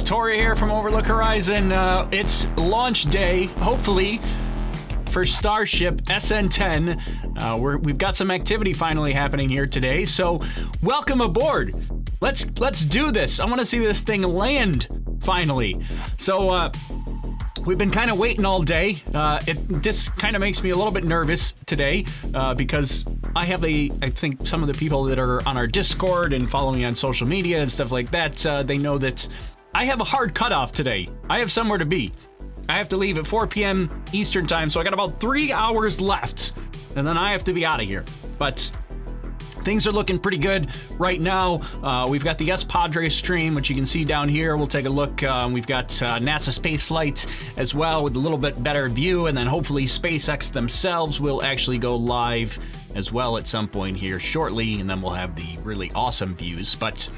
Tori here from Overlook Horizon. It's launch day, hopefully, for Starship SN10. We've got some activity finally happening here today, so welcome aboard. Let's do this. I want to see this thing land finally. So we've been kind of waiting all day. This kind of makes me a little bit nervous today because I think some of the people that are on our Discord and follow me on social media and stuff like that, they know that I have a hard cutoff today. I have somewhere to be. I have to leave at 4 p.m. Eastern time, so I got about 3 hours left, and then I have to be out of here. But things are looking pretty good right now. We've got the S Padre stream, which you can see down here. We'll take a look. We've got NASA space flight as well with a little bit better view, and then hopefully SpaceX themselves will actually go live as well at some point here shortly, and then we'll have the really awesome views. But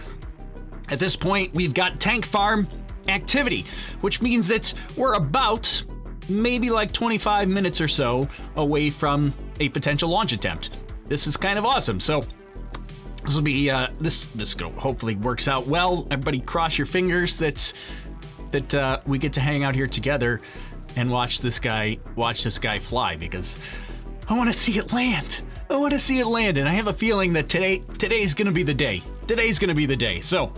at this point, we've got tank farm activity, which means that we're about maybe like 25 minutes or so away from a potential launch attempt. This is kind of awesome. So this will be this hopefully works out well. Everybody cross your fingers that we get to hang out here together and watch this guy fly, because I want to see it land. I want to see it land, and I have a feeling that today's going to be the day. Today's going to be the day. So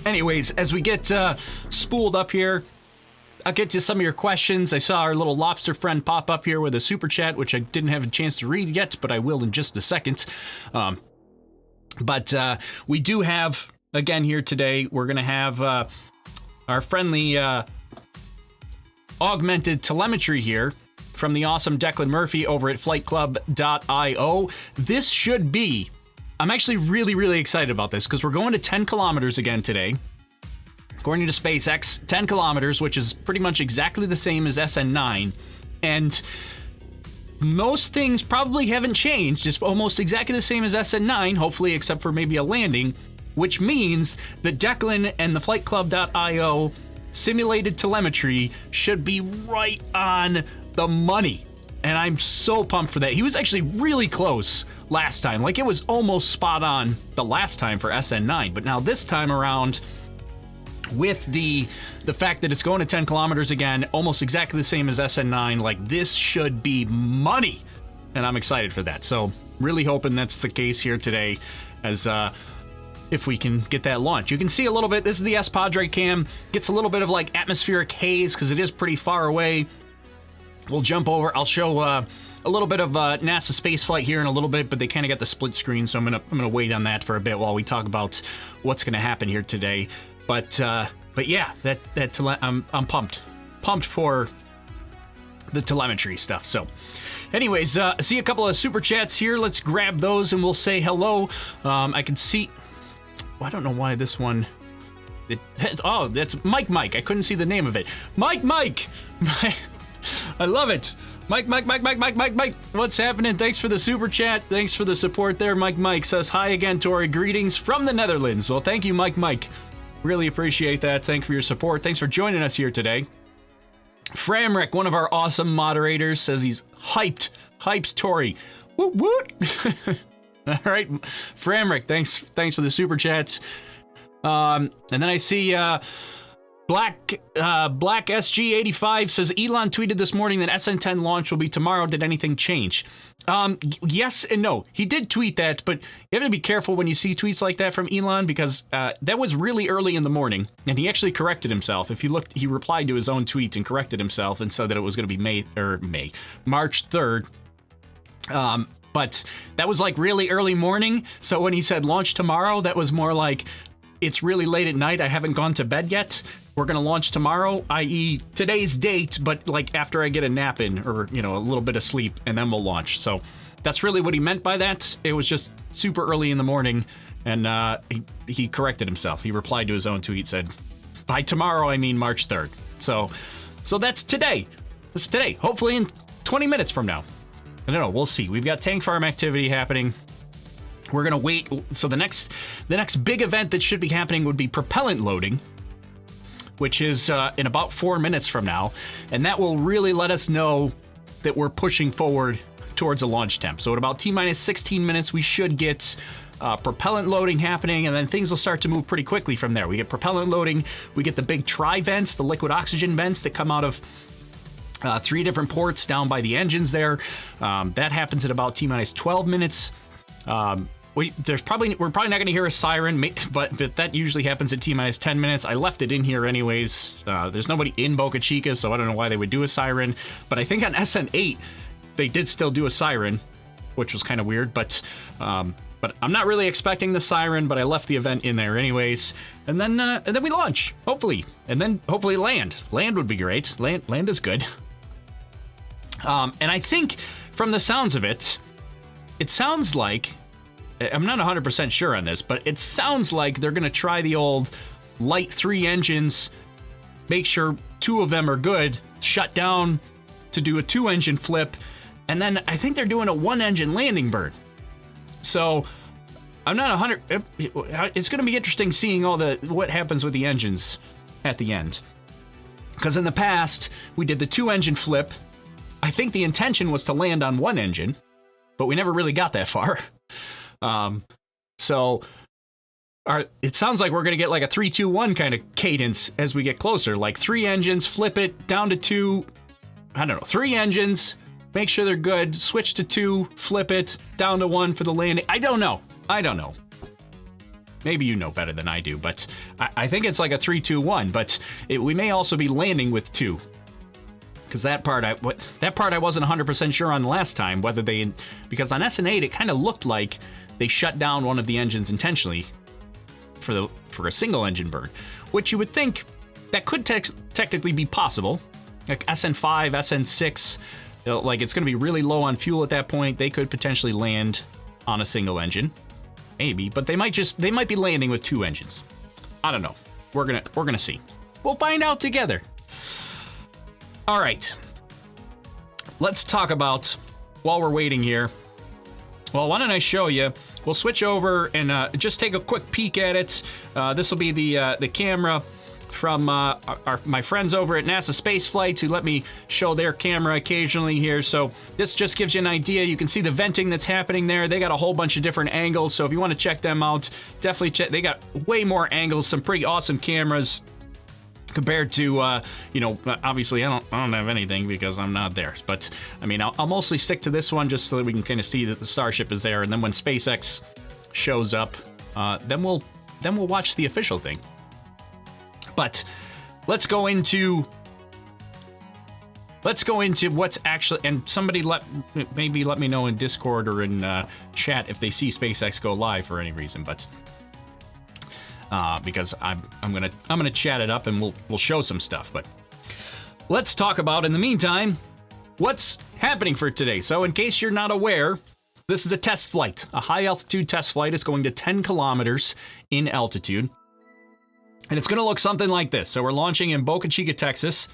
anyways, as we get spooled up here, I'll get to some of your questions. I saw our little lobster friend pop up here with a super chat, which I didn't have a chance to read yet, but I will in just a second. But we do have, again here today, we're going to have our friendly augmented telemetry here from the awesome Declan Murphy over at flightclub.io. This should be, I'm actually really, really excited about this because we're going to 10 kilometers again today. According to SpaceX, 10 kilometers, which is pretty much exactly the same as SN9. And most things probably haven't changed. It's almost exactly the same as SN9, hopefully, except for maybe a landing, which means that Declan and the flightclub.io simulated telemetry should be right on the money. And I'm so pumped for that. He was actually really close last time. Like, it was almost spot on the last time for SN9. But now this time around, with the fact that it's going to 10 kilometers again, almost exactly the same as SN9, like, this should be money. And I'm excited for that. So really hoping that's the case here today, as if we can get that launch. You can see a little bit, this is the S Padre cam, gets a little bit of like atmospheric haze because it is pretty far away. We'll jump over. I'll show a little bit of NASA spaceflight here in a little bit, but they kind of got the split screen, so I'm gonna wait on that for a bit while we talk about what's gonna happen here today. But yeah, I'm pumped for the telemetry stuff. So, anyways, I see a couple of super chats here. Let's grab those and we'll say hello. I can see. Well, I don't know why this one. That's Mike. I couldn't see the name of it. Mike. I love it. Mike. What's happening? Thanks for the super chat. Thanks for the support there. Mike says, hi again, Tori. Greetings from the Netherlands. Well, thank you, Mike. Really appreciate that. Thanks for your support. Thanks for joining us here today. Framrick, one of our awesome moderators, says he's hyped Tori. Woot woot. All right, Framrick, thanks for the super chats. And then I see Black SG85 says Elon tweeted this morning that SN10 launch will be tomorrow. Did anything change? Yes and no. He did tweet that, but you have to be careful when you see tweets like that from Elon, because that was really early in the morning, and he actually corrected himself. If you looked, he replied to his own tweet and corrected himself and said that it was going to be March 3rd. But that was like really early morning. So when he said launch tomorrow, that was more like it's really late at night. I haven't gone to bed yet. We're going to launch tomorrow, i.e. today's date, but like after I get a nap in, or, a little bit of sleep, and then we'll launch. So that's really what he meant by that. It was just super early in the morning, and he corrected himself. He replied to his own tweet, said, by tomorrow, I mean March 3rd. So that's today. That's today. Hopefully in 20 minutes from now. I don't know. We'll see. We've got tank farm activity happening. We're going to wait. So the next big event that should be happening would be propellant loading, which is in about 4 minutes from now. And that will really let us know that we're pushing forward towards a launch temp. So at about T-minus 16 minutes, we should get propellant loading happening, and then things will start to move pretty quickly from there. We get propellant loading, we get the big tri-vents, the liquid oxygen vents that come out of 3 different ports down by the engines there. That happens at about T-minus 12 minutes. We're probably not going to hear a siren, but that usually happens at T-minus 10 minutes. I left it in here anyways. There's nobody in Boca Chica, so I don't know why they would do a siren. But I think on SN8, they did still do a siren, which was kind of weird. But I'm not really expecting the siren, but I left the event in there anyways. And then we launch, hopefully. And then hopefully land. Land would be great. Land is good. And I think from the sounds of it, it sounds like, I'm not 100% sure on this, but it sounds like they're going to try the old light 3 engines, make sure 2 of them are good, shut down to do a 2-engine flip, and then I think they're doing a 1-engine landing bird. So I'm not 100. It's going to be interesting seeing what happens with the engines at the end, because in the past we did the 2-engine flip. I think the intention was to land on 1 engine, but we never really got that far. It sounds like we're going to get like a 3-2-1 kind of cadence as we get closer, like 3 engines, flip it down to 2, I don't know, 3 engines, make sure they're good, switch to 2, flip it down to 1 for the landing. I don't know. Maybe you know better than I do, but I think it's like a 3-2-1, but we may also be landing with 2. Because that part I wasn't 100% sure on the last time, because on SN8 it kind of looked like they shut down one of the engines intentionally for a single engine burn, which you would think that could technically be possible. Like SN5, SN6, like it's going to be really low on fuel at that point. They could potentially land on a single engine, maybe, but they might be landing with 2 engines. I don't know. We're gonna see. We'll find out together. All right, let's talk about, while we're waiting here, well, why don't I show you? We'll switch over and just take a quick peek at it. This will be the camera from my friends over at NASA Space Flight, who let me show their camera occasionally here. So this just gives you an idea. You can see the venting that's happening there. They got a whole bunch of different angles, so if you want to check them out, definitely check. They got way more angles, some pretty awesome cameras. Compared to, obviously I don't have anything because I'm not there. But, I mean, I'll mostly stick to this one just so that we can kind of see that the Starship is there. And then when SpaceX shows up, then we'll watch the official thing. But let's go into what's actually, and somebody maybe let me know in Discord or in chat if they see SpaceX go live for any reason. But because I'm gonna chat it up and we'll show some stuff. But let's talk about, in the meantime, what's happening for today. So in case you're not aware, this is a test flight, a high altitude test flight. It's going to 10 kilometers in altitude, and it's gonna look something like this. So we're launching in Boca Chica, Texas,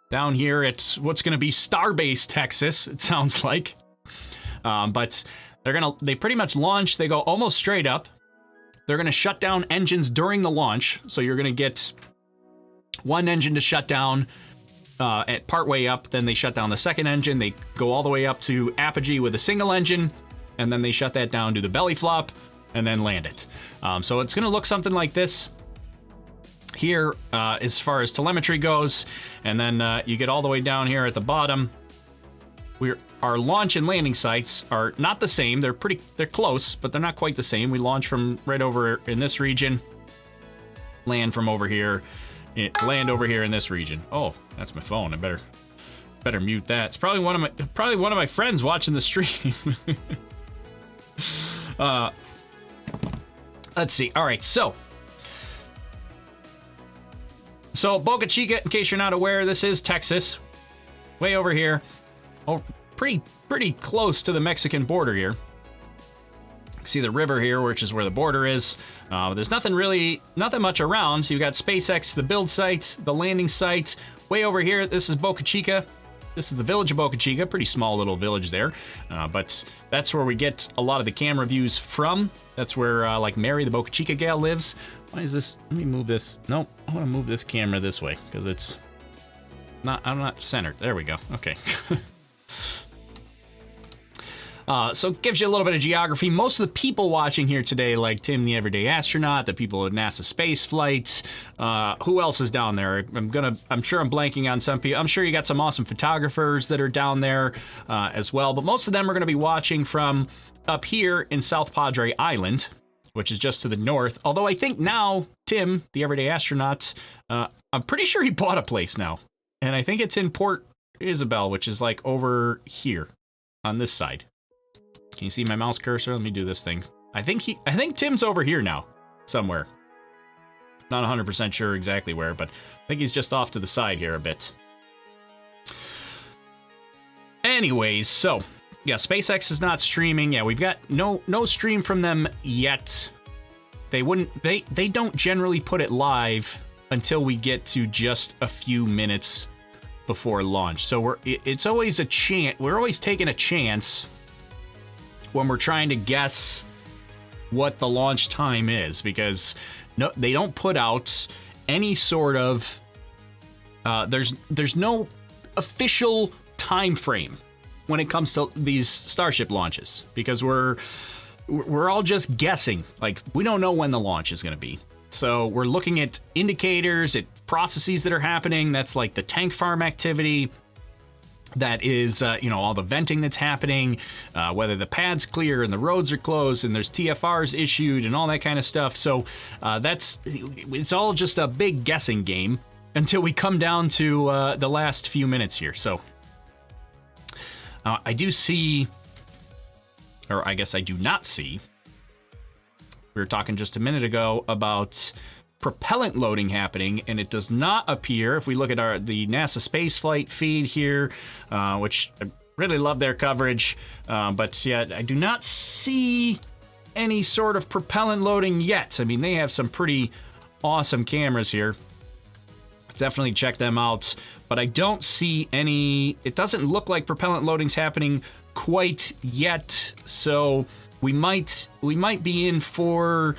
down here at what's gonna be Starbase, Texas, it sounds like. But they pretty much launch, they go almost straight up. They're going to shut down engines during the launch, so you're going to get 1 engine to shut down at partway up, then they shut down the 2nd engine, they go all the way up to apogee with a single engine, and then they shut that down, do the belly flop, and then land it. So it's going to look something like this here as far as telemetry goes, and then you get all the way down here at the bottom. Our launch and landing sites are not the same. They're close, but they're not quite the same. We launch from right over in this region, land from over here, land over here in this region. Oh, that's my phone. I better mute that. It's probably one of my friends watching the stream. Let's see. All right, so Boca Chica, in case you're not aware, this is Texas, way over here. Oh, pretty close to the Mexican border here. See the river here, which is where the border is. There's nothing much around. So you've got SpaceX, the build site, the landing site. Way over here, this is Boca Chica. This is the village of Boca Chica, pretty small little village there. But that's where we get a lot of the camera views from. That's where like Mary, the Boca Chica gal, lives. Why is this? Let me move this. No, I want to move this camera this way because it's not. I'm not centered. There we go. Okay. So it gives you a little bit of geography. Most of the people watching here today, like Tim the Everyday Astronaut, the people at NASA Space Flight, who else is down there? I'm sure I'm blanking on some people. I'm sure you got some awesome photographers that are down there as well, but most of them are going to be watching from up here in South Padre Island, which is just to the north. Although I think now, Tim, the Everyday Astronaut, I'm pretty sure he bought a place now. And I think it's in Port Isabel, which is like over here on this side. Can you see my mouse cursor? Let me do this thing. I think Tim's over here now, somewhere. Not 100% sure exactly where, but I think he's just off to the side here a bit. Anyways, so yeah, SpaceX is not streaming. Yeah, we've got no stream from them yet. They don't generally put it live until we get to just a few minutes before launch. So it's always a chance. We're always taking a chance when we're trying to guess what the launch time is, because no, they don't put out any sort of there's no official time frame when it comes to these Starship launches, because we're all just guessing. Like, we don't know when the launch is going to be. So we're looking at indicators, at processes that are happening. That's like the tank farm activity. That is, all the venting that's happening, whether the pad's clear and the roads are closed and there's TFRs issued and all that kind of stuff. So it's all just a big guessing game until we come down to the last few minutes here. So I do see, or I guess I do not see, we were talking just a minute ago about propellant loading happening, and it does not appear, if we look at the NASA spaceflight feed here, which I really love their coverage, but yeah, I do not see any sort of propellant loading yet. I mean, they have some pretty awesome cameras here. Definitely check them out, but I don't see any. It doesn't look like propellant loading's happening quite yet, so we might be in for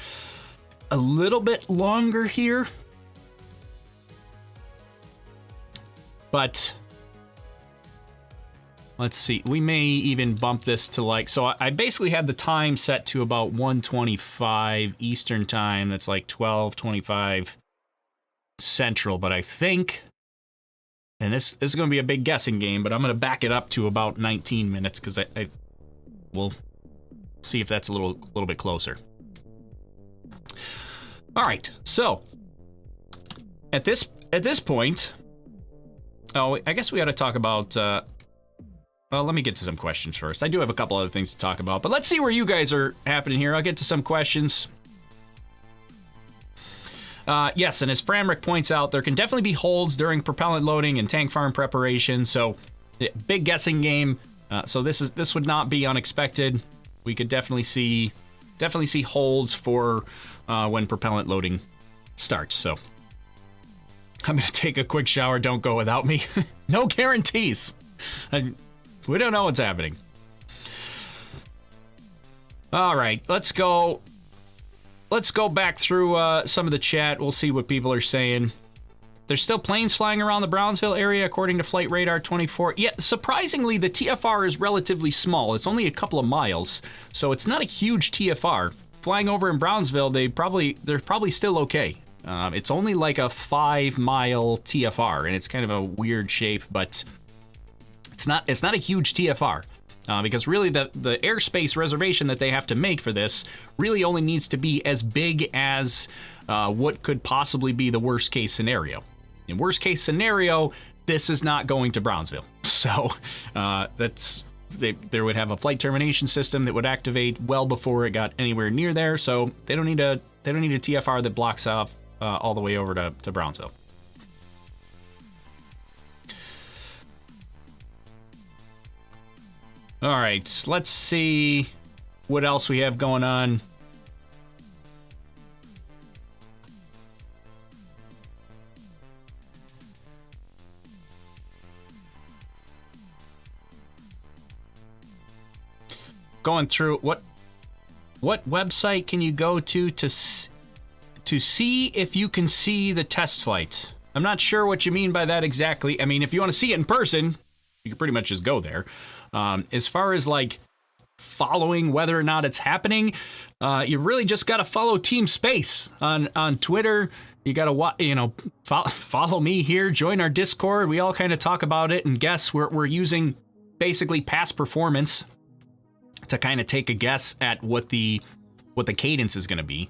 a little bit longer here. But let's see, we may even bump this to like, so I basically had the time set to about 1:25 Eastern time. That's like 12:25 Central, but I think, and this is going to be a big guessing game, but I'm going to back it up to about 19 minutes because I will see if that's a little bit closer. All right, so at this point, oh, I guess we got to talk about. Well, let me get to some questions first. I do have a couple other things to talk about, but let's see where you guys are happening here. I'll get to some questions. Yes, and as Framrick points out, there can definitely be holds during propellant loading and tank farm preparation. So, big guessing game. So this would not be unexpected. We could definitely see holds for when propellant loading starts. So I'm gonna take a quick shower. Don't go without me. No guarantees. We don't know what's happening. All right, let's go back through some of the chat. We'll see what people are saying. There's still planes flying around the Brownsville area, according to Flight Radar 24. Yeah, surprisingly, the TFR is relatively small. It's only a couple of miles, so it's not a huge TFR. Flying over in Brownsville, they're probably still okay. It's only like a 5-mile TFR, and it's kind of a weird shape, but it's not a huge TFR. Because really the airspace reservation that they have to make for this really only needs to be as big as what could possibly be the worst case scenario. In worst case scenario, this is not going to Brownsville. So they would have a flight termination system that would activate well before it got anywhere near there. So they don't need a TFR that blocks off all the way over to Brownsville. All right, let's see what else we have going on. Going through what website can you go to see if you can see the test flight? I'm not sure what you mean by that exactly. I mean, if you want to see it in person, you can pretty much just go there. As far as like following whether or not it's happening, you really just got to follow Team Space on Twitter. You got to, follow me here, join our Discord. We all kind of talk about it and guess. We're using basically past performance to kind of take a guess at what the cadence is going to be.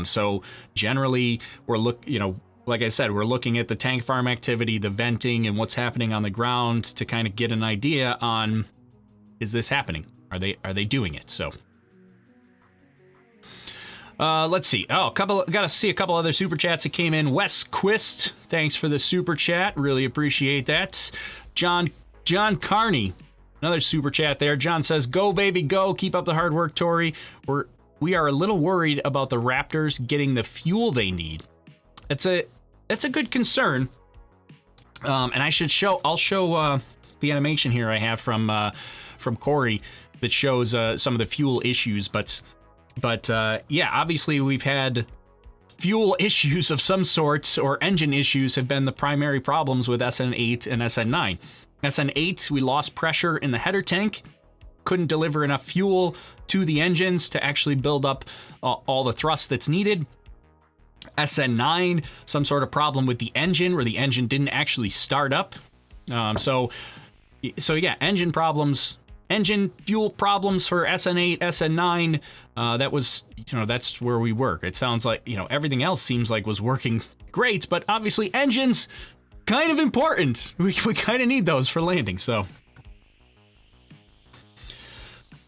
So generally, like I said, we're looking at the tank farm activity, the venting, and what's happening on the ground to kind of get an idea on, is this happening? Are they doing it? So. Let's see. Gotta see a couple other super chats that came in. Wes Quist, thanks for the super chat. Really appreciate that. John Carney, another super chat there. John says, "Go baby, go! Keep up the hard work, Tori. We are a little worried about the Raptors getting the fuel they need." That's a good concern. And I'll show the animation here I have from Corey that shows some of the fuel issues, But yeah, obviously we've had fuel issues of some sorts, or engine issues have been the primary problems with SN8 and SN9. SN8, we lost pressure in the header tank, couldn't deliver enough fuel to the engines to actually build up all the thrust that's needed. SN9, some sort of problem with the engine where the engine didn't actually start up. So yeah, engine problems. Engine fuel problems for SN8, SN9, that's where we work. It sounds like, everything else seems like was working great, but obviously engines, kind of important. We kind of need those for landing, so.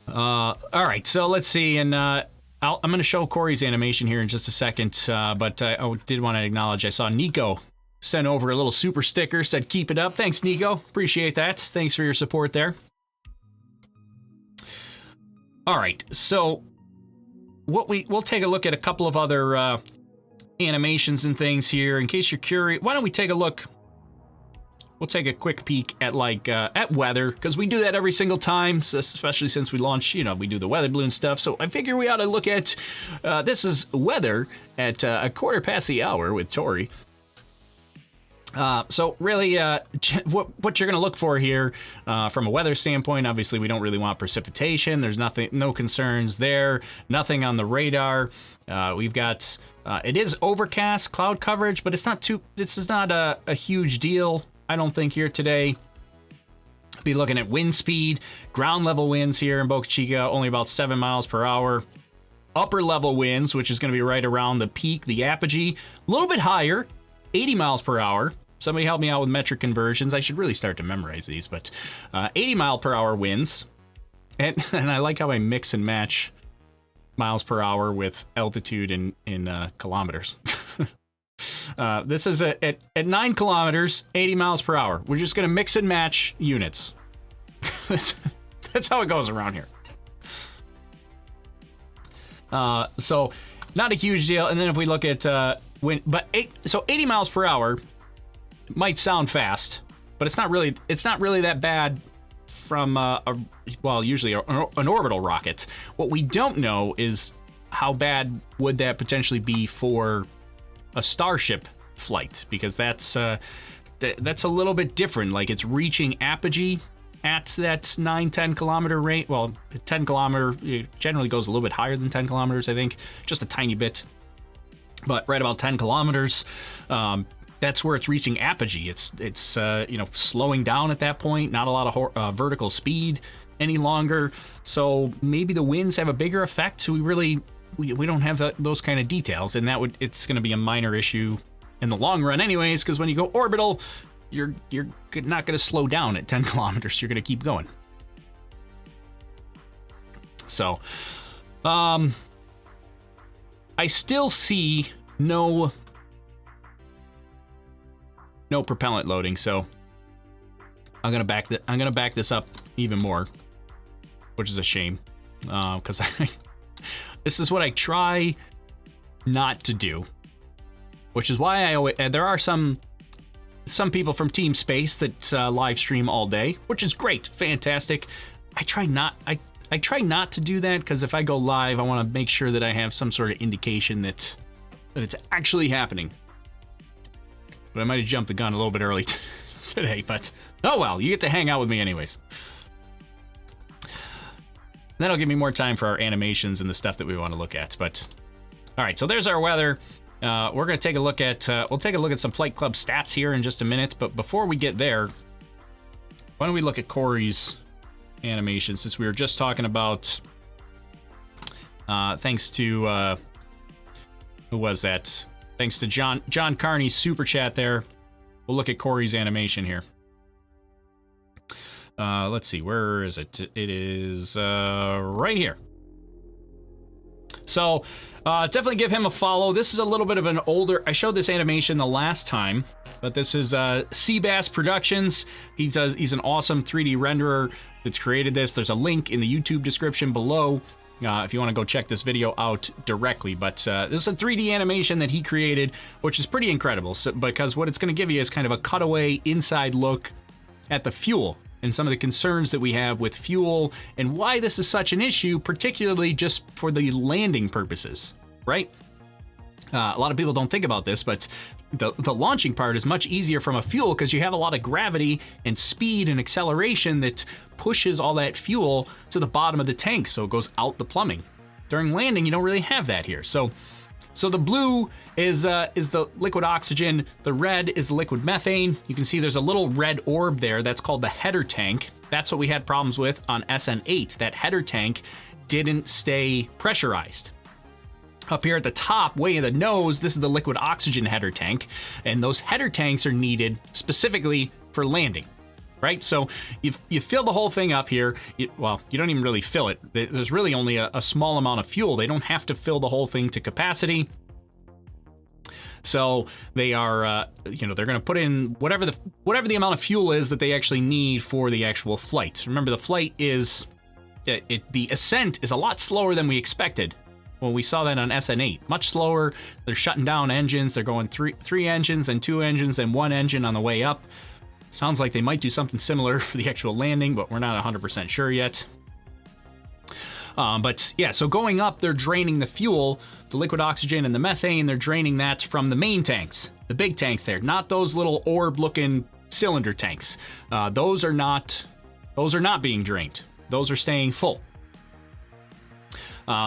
All right, so let's see, and I'm going to show Corey's animation here in just a second, but I did want to acknowledge, I saw Nico sent over a little super sticker, said keep it up. Thanks, Nico. Appreciate that. Thanks for your support there. All right, so we'll take a look at a couple of other animations and things here. In case you're curious, why don't we take a look? We'll take a quick peek at at weather, because we do that every single time, especially since we launch. We do the weather balloon stuff. So I figure we ought to look at this is weather at a quarter past the hour with Tori. So really, what you're going to look for here from a weather standpoint, obviously we don't really want precipitation. There's no concerns there, nothing on the radar. We've got, it is overcast, cloud coverage, but this is not a huge deal, I don't think, here today. Be looking at wind speed, ground level winds here in Boca Chica, only about 7 miles per hour. Upper level winds, which is going to be right around the peak, the apogee, a little bit higher, 80 miles per hour. Somebody help me out with metric conversions. I should really start to memorize these, but 80 mile per hour winds. And I like how I mix and match miles per hour with altitude in kilometers. This is at 9 kilometers, 80 miles per hour. We're just going to mix and match units. That's how it goes around here. So not a huge deal. And then if we look at wind, but 80 miles per hour might sound fast, but it's not really that bad from usually an orbital rocket. What we don't know is how bad would that potentially be for a Starship flight, because that's a little bit different. Like, it's reaching apogee at that 9-10 kilometer rate. Well, 10 kilometer, it generally goes a little bit higher than 10 kilometers, I think, just a tiny bit, but right about 10 kilometers. That's where it's reaching apogee. It's slowing down at that point. Not a lot of vertical speed any longer. So maybe the winds have a bigger effect. We don't have those kind of details, and it's going to be a minor issue in the long run, anyways. Because when you go orbital, you're not going to slow down at 10 kilometers. You're going to keep going. So, I still see no propellant loading, so I'm gonna back this up even more, which is a shame, because this is what I try not to do, which is why there are some people from Team Space that live stream all day, which is great, fantastic. I try not to do that, because if I go live, I want to make sure that I have some sort of indication that it's actually happening. But I might have jumped the gun a little bit early today, but oh well, you get to hang out with me anyways. That'll give me more time for our animations and the stuff that we want to look at. But all right, so there's our weather. We're going to take a look at we'll take a look at some Flight Club stats here in just a minute. But before we get there, why don't we look at Corey's animation, since we were just talking about thanks to who was that? Thanks to John Carney's super chat there. We'll look at Corey's animation here. Let's see, where is it? It is right here. So definitely give him a follow. This is a little bit of an older, I showed this animation the last time, but this is Seabass Productions. He's an awesome 3D renderer that's created this. There's a link in the YouTube description below if you want to go check this video out directly. But this is a 3D animation that he created, which is pretty incredible, because what it's going to give you is kind of a cutaway inside look at the fuel and some of the concerns that we have with fuel and why this is such an issue, particularly just for the landing purposes, right? A lot of people don't think about this, but the launching part is much easier from a fuel because you have a lot of gravity and speed and acceleration that pushes all that fuel to the bottom of the tank, so it goes out the plumbing. During landing, you don't really have that here. So the blue is the liquid oxygen, the red is the liquid methane. You can see there's a little red orb there. That's called the header tank. That's what we had problems with on SN8. That header tank didn't stay pressurized. Up here at the top, way in the nose, this is the liquid oxygen header tank, and those header tanks are needed specifically for landing, right? So you fill the whole thing up here. Well, you don't even really fill it. There's really only a small amount of fuel. They don't have to fill the whole thing to capacity. So they are, they're going to put in whatever the amount of fuel is that they actually need for the actual flight. Remember, the flight is, the ascent is a lot slower than we expected. Well, we saw that on SN8, much slower. They're shutting down engines. They're going three engines and 2 engines and 1 engine on the way up. Sounds like they might do something similar for the actual landing, but we're not 100% sure yet. But yeah, so going up, they're draining the fuel, the liquid oxygen and the methane. They're draining that from the main tanks, the big tanks there, not those little orb-looking cylinder tanks. Those are not being drained. Those are staying full.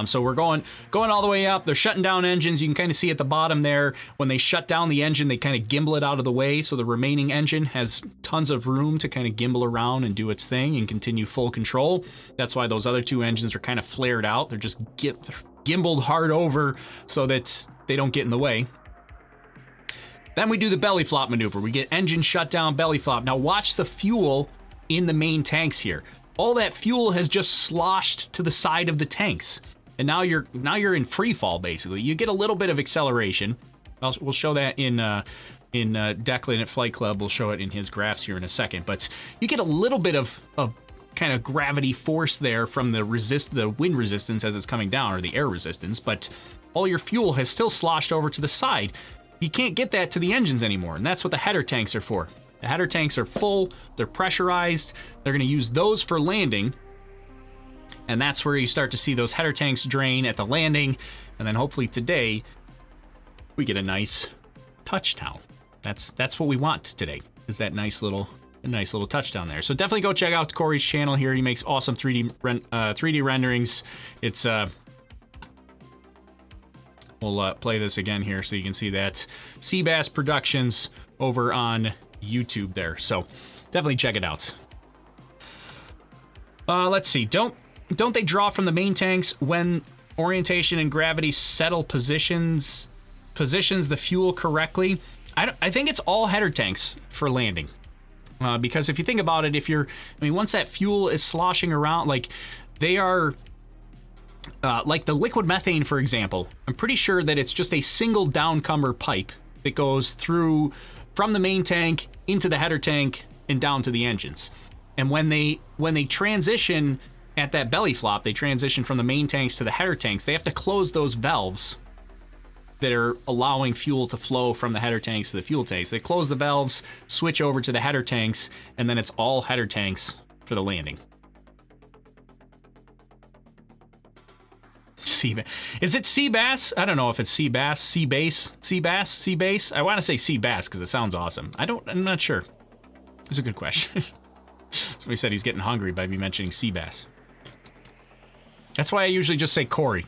So we're going all the way up. They're shutting down engines. You can kind of see at the bottom there, when they shut down the engine, they kind of gimbal it out of the way, so the remaining engine has tons of room to kind of gimbal around and do its thing and continue full control. That's why those other 2 engines are kind of flared out. They're just gimbaled hard over so that they don't get in the way. Then we do the belly flop maneuver. We get engine shutdown, belly flop. Now watch the fuel in the main tanks here. All that fuel has just sloshed to the side of the tanks, and now you're in free fall basically. You get a little bit of acceleration. We'll show that in Declan at Flight Club. We'll show it in his graphs here in a second. But you get a little bit of kind of gravity force there from the wind resistance as it's coming down, or the air resistance. But all your fuel has still sloshed over to the side. You can't get that to the engines anymore, and that's what the header tanks are for. The header tanks are full, they're pressurized, they're going to use those for landing, and that's where you start to see those header tanks drain at the landing, and then hopefully today we get a nice touchdown. That's what we want today, is that nice little touchdown there. So definitely go check out Corey's channel here. He makes awesome 3D renderings. It's we'll play this again here so you can see that. Seabass Productions over on YouTube there, so definitely check it out. Let's see, don't they draw from the main tanks when orientation and gravity settle positions the fuel correctly? I think it's all header tanks for landing, because if you think about it, once that fuel is sloshing around, like they are, like the liquid methane, for example, I'm pretty sure that it's just a single downcomer pipe that goes through from the main tank into the header tank and down to the engines. And when they transition at that belly flop, they transition from the main tanks to the header tanks, they have to close those valves that are allowing fuel to flow from the header tanks to the fuel tanks. They close the valves, switch over to the header tanks, and then it's all header tanks for the landing. Is it sea bass? I don't know if it's sea bass, sea bass, sea bass, sea bass. I want to say sea bass because it sounds awesome. I'm not sure. It's a good question. Somebody said he's getting hungry by me mentioning sea bass. That's why I usually just say Corey.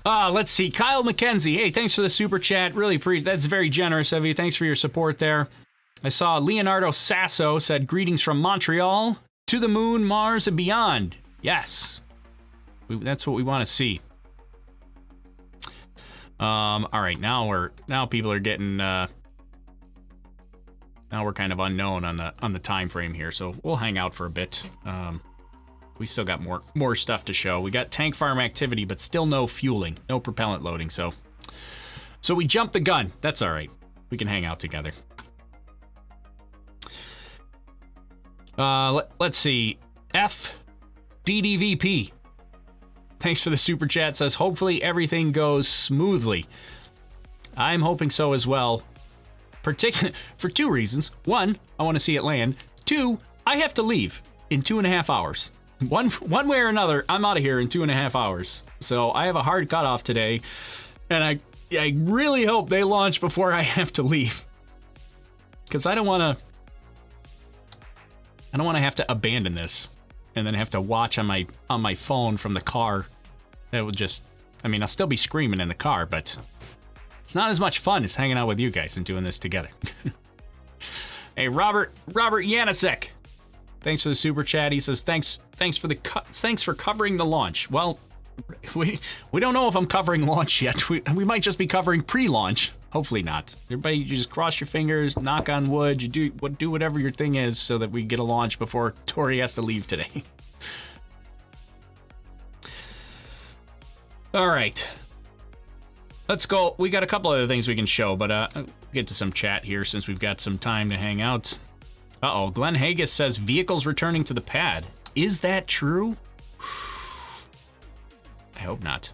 Let's see. Kyle McKenzie. Hey, thanks for the super chat. Really that's very generous of you. Thanks for your support there. I saw Leonardo Sasso said, greetings from Montreal to the moon, Mars, and beyond. Yes. That's what we want to see. All right, now people are getting now we're kind of unknown on the time frame here, so we'll hang out for a bit. We still got more stuff to show. We got tank farm activity, but still no fueling, no propellant loading. So we jumped the gun. That's all right. We can hang out together. Let's see. FDDVP. Thanks for the super chat. Says, hopefully everything goes smoothly. I'm hoping so as well. Particularly for two reasons. One, I want to see it land. Two, I have to leave in 2.5 hours. One way or another, I'm out of here in 2.5 hours. So I have a hard cutoff today, and I really hope they launch before I have to leave, because I don't want to have to abandon this and then have to watch on my phone from the car. That would just, I mean, I'll still be screaming in the car, but it's not as much fun as hanging out with you guys and doing this together. Hey, Robert Yanisek. Thanks for the super chat. He says, thanks for covering the launch. Well, we don't know if I'm covering launch yet. We might just be covering pre-launch. Hopefully not. Everybody, you just cross your fingers, knock on wood, you do whatever your thing is so that we get a launch before Tori has to leave today. All right. Let's go. We got a couple other things we can show, but I'll get to some chat here since we've got some time to hang out. Uh-oh, Glenn Haggis says vehicles returning to the pad. Is that true? I hope not.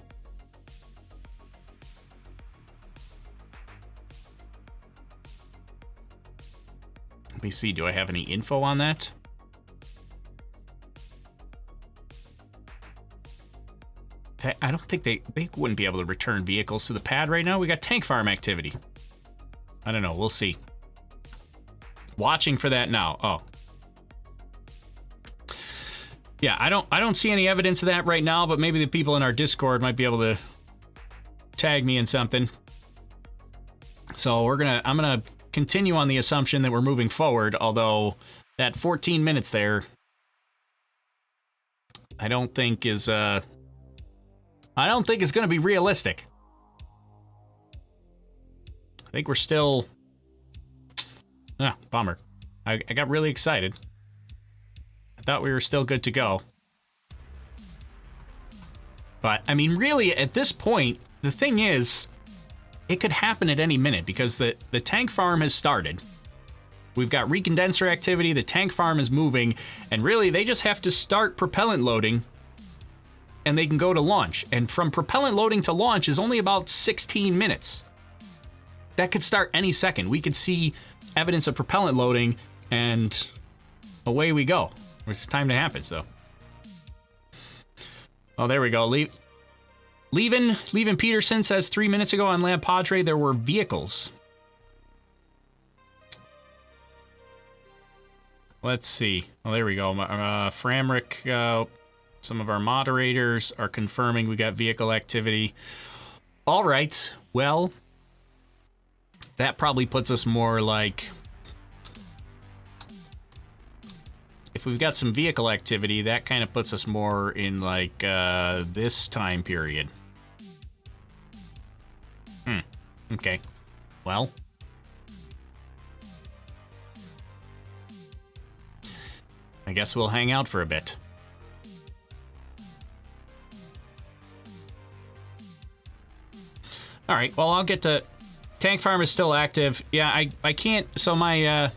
Let me see, do I have any info on that? I don't think they wouldn't be able to return vehicles to the pad right now. We got tank farm activity. I don't know, we'll see. Watching for that now. Oh. Yeah, I don't see any evidence of that right now, but maybe the people in our Discord might be able to tag me in something. So I'm gonna continue on the assumption that we're moving forward, although that 14 minutes there I don't think is gonna be realistic. I think we're still bummer. I got really excited. I thought we were still good to go. But, I mean, really, at this point, the thing is, it could happen at any minute because the tank farm has started. We've got recondenser activity, the tank farm is moving, and really, they just have to start propellant loading, and they can go to launch. And from propellant loading to launch is only about 16 minutes. That could start any second. We could see evidence of propellant loading, and away we go. It's time to happen, so. Oh, there we go. Leavin Peterson says 3 minutes ago on Lab Padre there were vehicles. Let's see. Oh, there we go. Framrick, some of our moderators are confirming we got vehicle activity. All right. Well, that probably puts us more like, if we've got some vehicle activity, that kind of puts us more in like this time period. Okay. Well, I guess we'll hang out for a bit. All right. Well, I'll get to tank farm is still active. Yeah, I can't. So my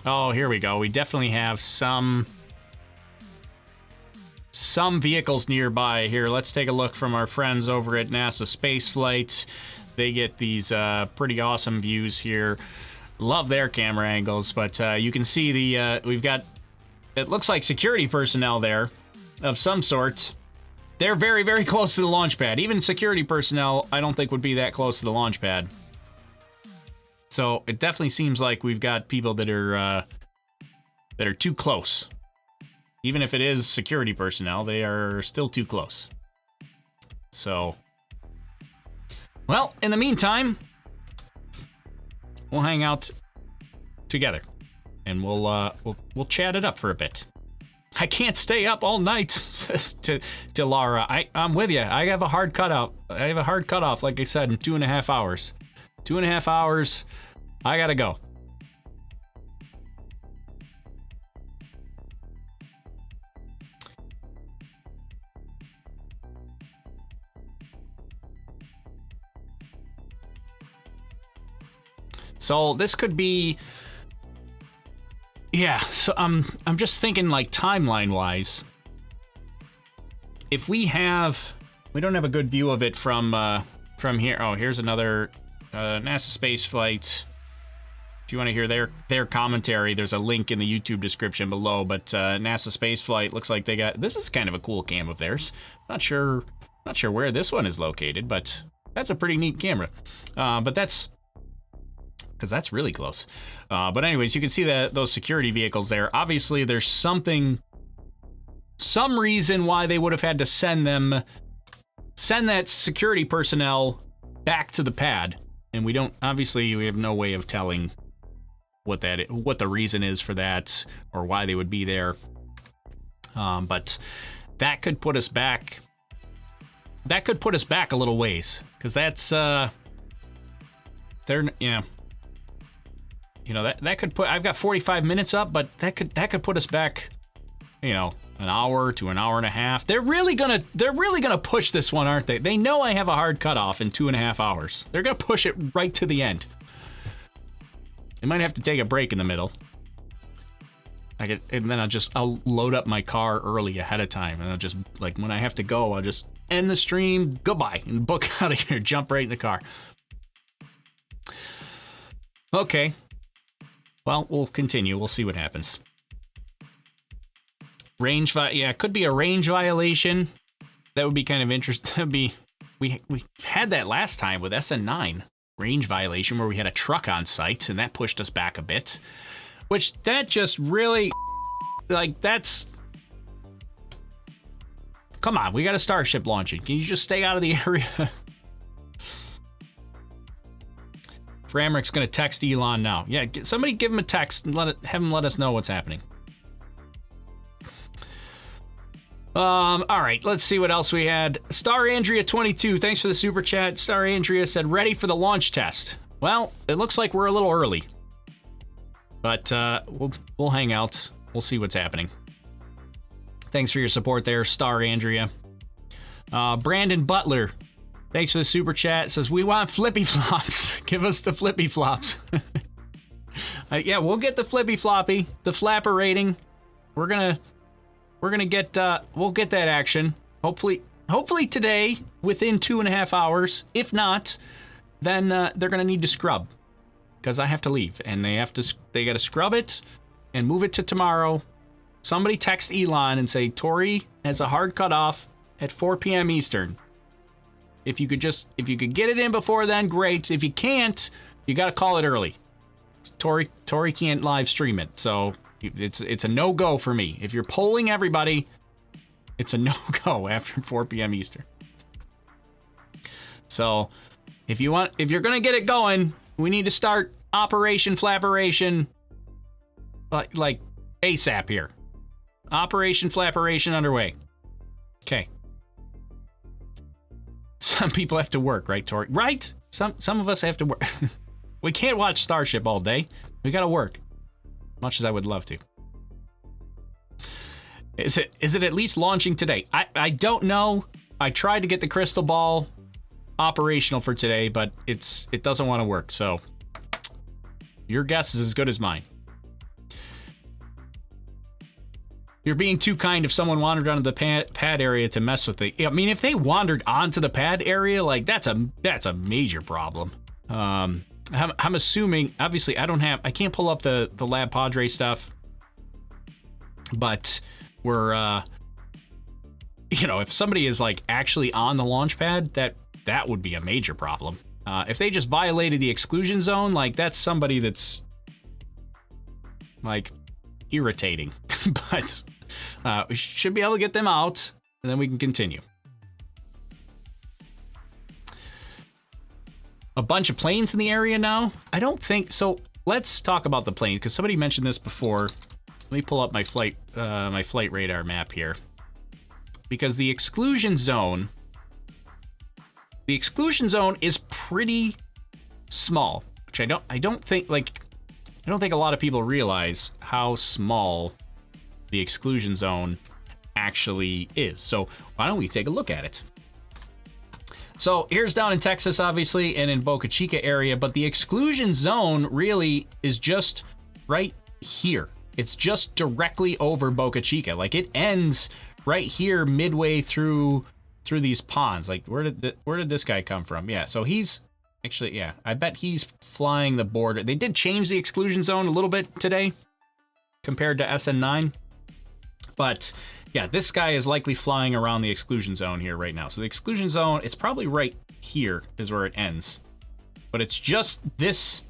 oh, here we go. We definitely have some vehicles nearby here. Let's take a look from our friends over at NASA Space Flight. They get these pretty awesome views here. Love their camera angles, but you can see we've got, it looks like security personnel there of some sort. They're very, very close to the launch pad. Even security personnel, I don't think would be that close to the launch pad. So it definitely seems like we've got people that are too close. Even if it is security personnel, they are still too close. So, well, in the meantime, we'll hang out together, and we'll chat it up for a bit. I can't stay up all night, says to Lara. I'm with you. I have a hard cutoff. I have a hard cutoff, like I said, in 2.5 hours. 2.5 hours. I gotta go. So this could be, yeah. So I'm just thinking like timeline wise. If we don't have a good view of it from here. Oh, here's another NASA space flight. If you want to hear their commentary, there's a link in the YouTube description below. But NASA space flight looks like they got, this is kind of a cool cam of theirs. Not sure where this one is located, but that's a pretty neat camera. But that's, because that's really close. But anyways, you can see those security vehicles there. Obviously, there's some reason why they would have had to send that security personnel back to the pad. And we have no way of telling what the reason is for that or why they would be there. But that could put us back. That could put us back a little ways, because that's yeah. You know, that could put, I've got 45 minutes up, but that could put us back, you know, an hour to an hour and a half. They're really gonna push this one, aren't they? They know I have a hard cutoff in 2.5 hours. They're gonna push it right to the end. They might have to take a break in the middle. And then I'll load up my car early ahead of time, and I'll just, like, when I have to go, I'll just end the stream, goodbye, and book out of here, jump right in the car. Okay. Well, we'll continue. We'll see what happens. Yeah, it could be a range violation. That would be kind of interesting. We had that last time with SN9. Range violation where we had a truck on site, and that pushed us back a bit. Which, that just really, like, that's... Come on, we got a Starship launching. Can you just stay out of the area? Framrick's gonna text Elon now. Yeah, somebody give him a text and have him let us know what's happening. All right, let's see what else we had. Star Andrea 22, thanks for the super chat. Star Andrea said, ready for the launch test. Well, it looks like we're a little early, but we'll hang out. We'll see what's happening. Thanks for your support there, Star Andrea. Brandon Butler, thanks for the super chat. Says, we want flippy flops. Give us the flippy flops. Yeah, we'll get the flippy floppy, the flapper rating. We're gonna get we'll get that action. Hopefully today, within 2.5 hours. If not, then they're gonna need to scrub, because I have to leave, and they gotta scrub it and move it to tomorrow. Somebody text Elon and say Tori has a hard cutoff at 4 p.m. Eastern. If you could get it in before then, great. If you can't, you got to call it early. Tori can't live stream it, so it's a no-go for me. If you're polling everybody, it's a no-go after 4 p.m. Eastern. So, if you're gonna get it going, we need to start Operation Flapperation, like ASAP here. Operation Flapperation underway. Okay. Some people have to work, right, Tori? Right? Some of us have to work. We can't watch Starship all day. We gotta work. Much as I would love to. Is it at least launching today? I don't know. I tried to get the crystal ball operational for today, but it doesn't want to work, so your guess is as good as mine. You're being too kind if someone wandered onto the pad area to mess with it. I mean, if they wandered onto the pad area, like, that's a major problem. I'm assuming, obviously, I can't pull up the Lab Padre stuff, but we're, if somebody is, like, actually on the launch pad, that would be a major problem. If they just violated the exclusion zone, like, that's somebody that's, like, irritating. but we should be able to get them out, and then we can continue. A bunch of planes in the area now? I don't think so. Let's talk about the plane, because somebody mentioned this before. Let me pull up my flight radar map here, because the exclusion zone is pretty small, which I don't think a lot of people realize how small the exclusion zone actually is. So why don't we take a look at it? So here's down in Texas, obviously, and in Boca Chica area, but the exclusion zone really is just right here. It's just directly over Boca Chica. Like, it ends right here midway through these ponds. Like, where did this guy come from? Yeah, so he's actually, yeah, I bet he's flying the border. They did change the exclusion zone a little bit today compared to SN9, but yeah, this guy is likely flying around the exclusion zone here right now. So the exclusion zone, it's probably right here is where it ends. But it's just this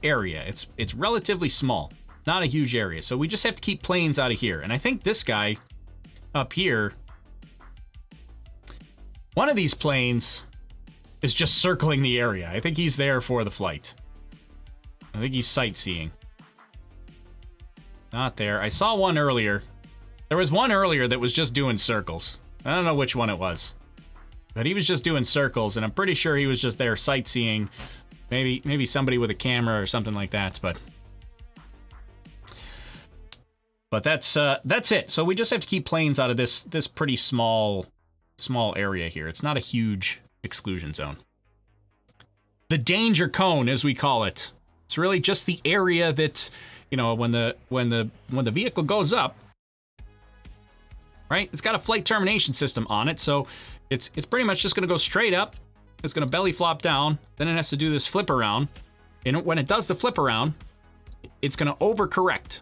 area. It's relatively small, not a huge area. So we just have to keep planes out of here. And I think this guy up here, one of these planes is just circling the area. I think he's there for the flight. I think he's sightseeing. Not there. I saw one earlier. There was one earlier that was just doing circles. I don't know which one it was, but he was just doing circles, and I'm pretty sure he was just there sightseeing. Maybe somebody with a camera or something like that, but that's it. So we just have to keep planes out of this pretty small area here. It's not a huge exclusion zone. The danger cone, as we call it. It's really just the area that, you know, when the vehicle goes up, right? It's got a flight termination system on it, so it's pretty much just going to go straight up. It's going to belly flop down. Then it has to do this flip around. And when it does the flip around, it's going to overcorrect,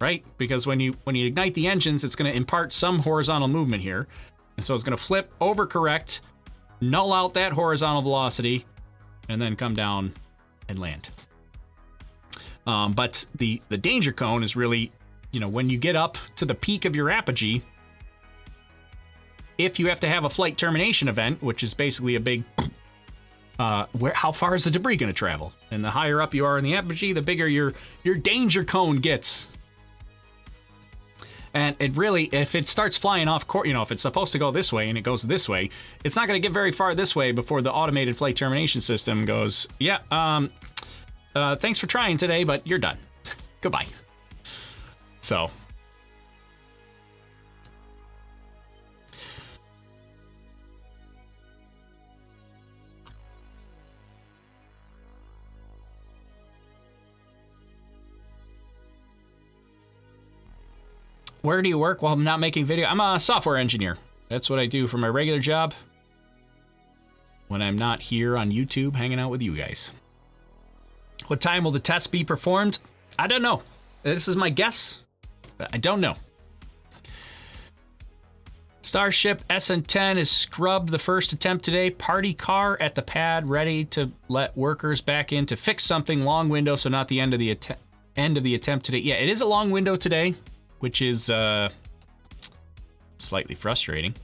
right? Because when you ignite the engines, it's going to impart some horizontal movement here. And so it's going to flip, overcorrect, null out that horizontal velocity, and then come down and land. But the danger cone is really, you know, when you get up to the peak of your apogee, if you have to have a flight termination event, which is basically a big, how far is the debris going to travel? And the higher up you are in the apogee, the bigger your danger cone gets. And it really, if it starts flying off course, you know, if it's supposed to go this way and it goes this way, it's not going to get very far this way before the automated flight termination system goes, yeah, thanks for trying today, but you're done. Goodbye. So. Where do you work? Well, I'm not making video. I'm a software engineer. That's what I do for my regular job when I'm not here on YouTube hanging out with you guys. What time will the test be performed? I don't know. This is my guess. I don't know. Starship SN10 is scrubbed the first attempt today. Party car at the pad ready to let workers back in to fix something. Long window, so not the end of the attempt today. Yeah, it is a long window today, which is slightly frustrating.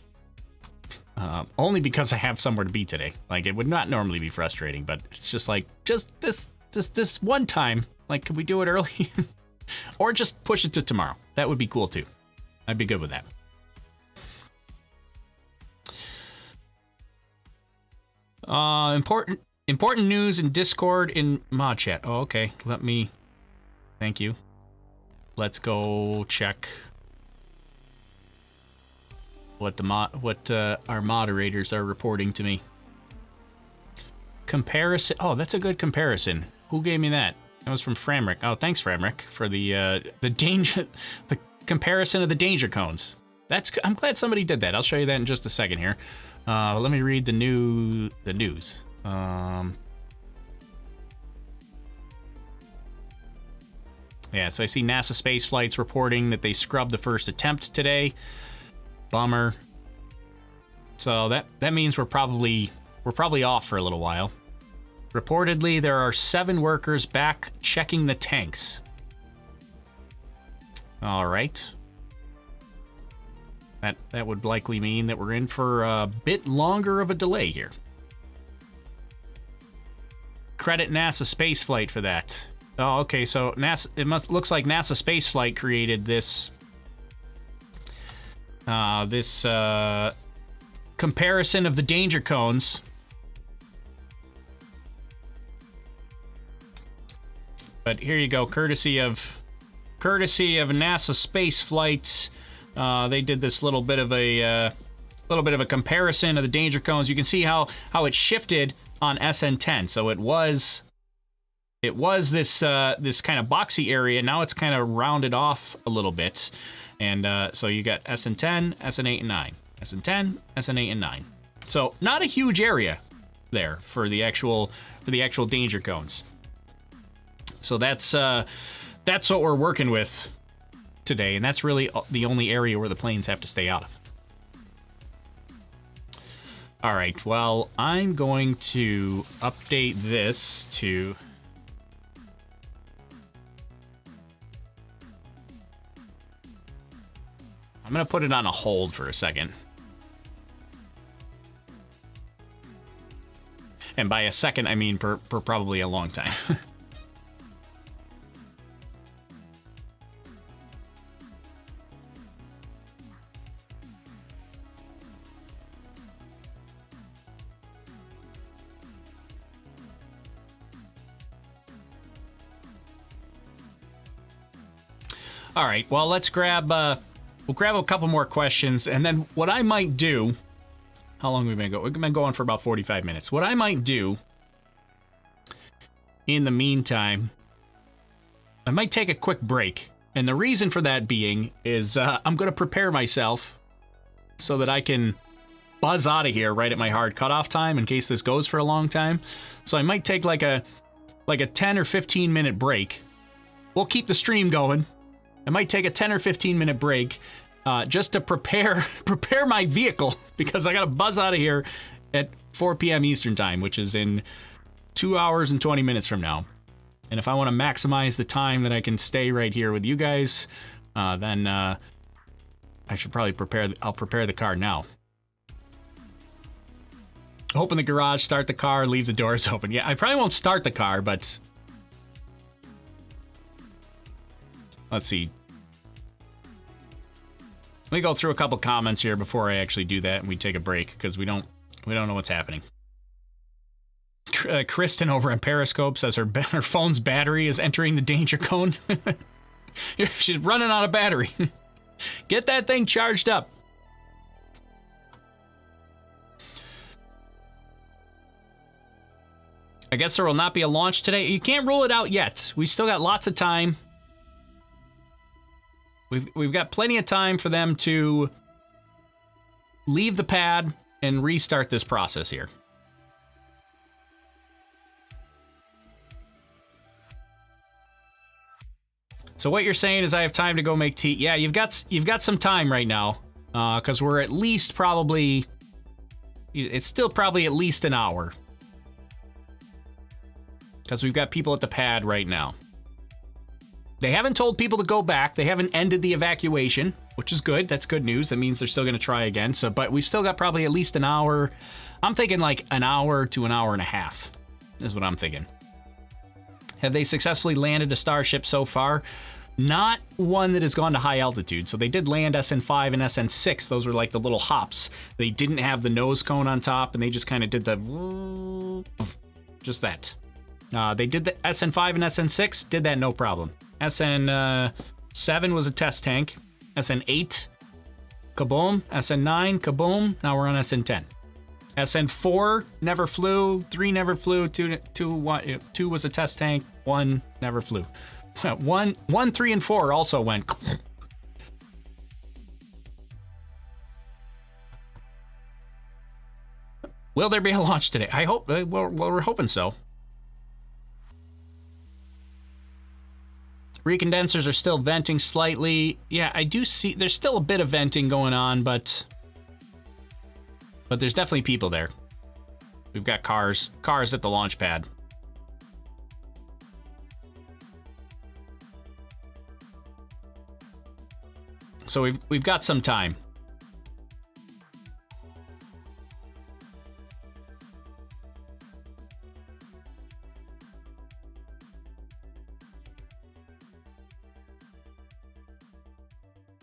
Only because I have somewhere to be today. Like, it would not normally be frustrating, but it's just like, just this one time. Like, could we do it early? Or just push it to tomorrow. That would be cool too. I'd be good with that. Important news in Discord in mod chat. Oh, okay. Thank you. Let's go check what our moderators are reporting to me. Comparison. Oh, that's a good comparison. Who gave me that? That was from Framrick. Oh, thanks, Framrick, for the comparison of the danger cones. I'm glad somebody did that. I'll show you that in just a second here. Let me read the news. Yeah, so I see NASA space flights reporting that they scrubbed the first attempt today. Bummer. So that means we're probably off for a little while. Reportedly, there are 7 workers back checking the tanks. All right. That would likely mean that we're in for a bit longer of a delay here. Credit NASA spaceflight for that. Oh, okay, so NASA, looks like NASA spaceflight created this comparison of the danger cones. But here you go, courtesy of NASA spaceflight. They did this little bit of a comparison of the danger cones. You can see how it shifted on SN10. So it was this kind of boxy area. Now it's kind of rounded off a little bit, and so you got SN10, SN8, and 9. SN10, SN8, and 9. So not a huge area there for the actual danger cones. So that's what we're working with today, and that's really the only area where the planes have to stay out of. All right, well, I'm going to update this to... I'm going to put it on a hold for a second. And by a second, I mean for probably a long time. All right, well, let's grab, we'll grab a couple more questions, and then what I might do, how long have we been going? We've been going for about 45 minutes. What I might do, in the meantime, I might take a quick break, and the reason for that being is I'm going to prepare myself so that I can buzz out of here right at my hard cutoff time in case this goes for a long time. So I might take like a 10 or 15 minute break. We'll keep the stream going. I might take a 10 or 15 minute break just to prepare my vehicle, because I got to buzz out of here at 4 p.m. Eastern time, which is in 2 hours and 20 minutes from now. And if I want to maximize the time that I can stay right here with you guys, then I should probably I'll prepare the car now. Open the garage, start the car, leave the doors open. Yeah, I probably won't start the car, but... Let's see. Let me go through a couple comments here before I actually do that and we take a break, because we don't know what's happening. Kristen over on Periscope says her phone's battery is entering the danger cone. She's running out of battery. Get that thing charged up. I guess there will not be a launch today. You can't rule it out yet. We still got lots of time. We've got plenty of time for them to leave the pad and restart this process here. So what you're saying is I have time to go make tea. Yeah, you've got some time right now, because we're at least probably... It's still probably at least an hour. Because we've got people at the pad right now. They haven't told people to go back. They haven't ended the evacuation, which is good. That's good news. That means they're still going to try again. So, but we've still got probably at least an hour. I'm thinking like an hour to an hour and a half is what I'm thinking. Have they successfully landed a Starship so far? Not one that has gone to high altitude. So they did land SN5 and SN6. Those were like the little hops. They didn't have the nose cone on top, and they just kind of did the... Just that. They did the SN5 and SN6, did that no problem. SN7 was a test tank. SN8, kaboom. SN9, kaboom. Now we're on SN10. SN4 never flew. 3 never flew. 2 was a test tank. 1 never flew. 1, 3, and 4 also went. Will there be a launch today? I hope. Well, we're hoping so. Recondensers are still venting slightly. Yeah, I do see there's still a bit of venting going on, but there's definitely people there. We've got cars at the launch pad. So we've got some time.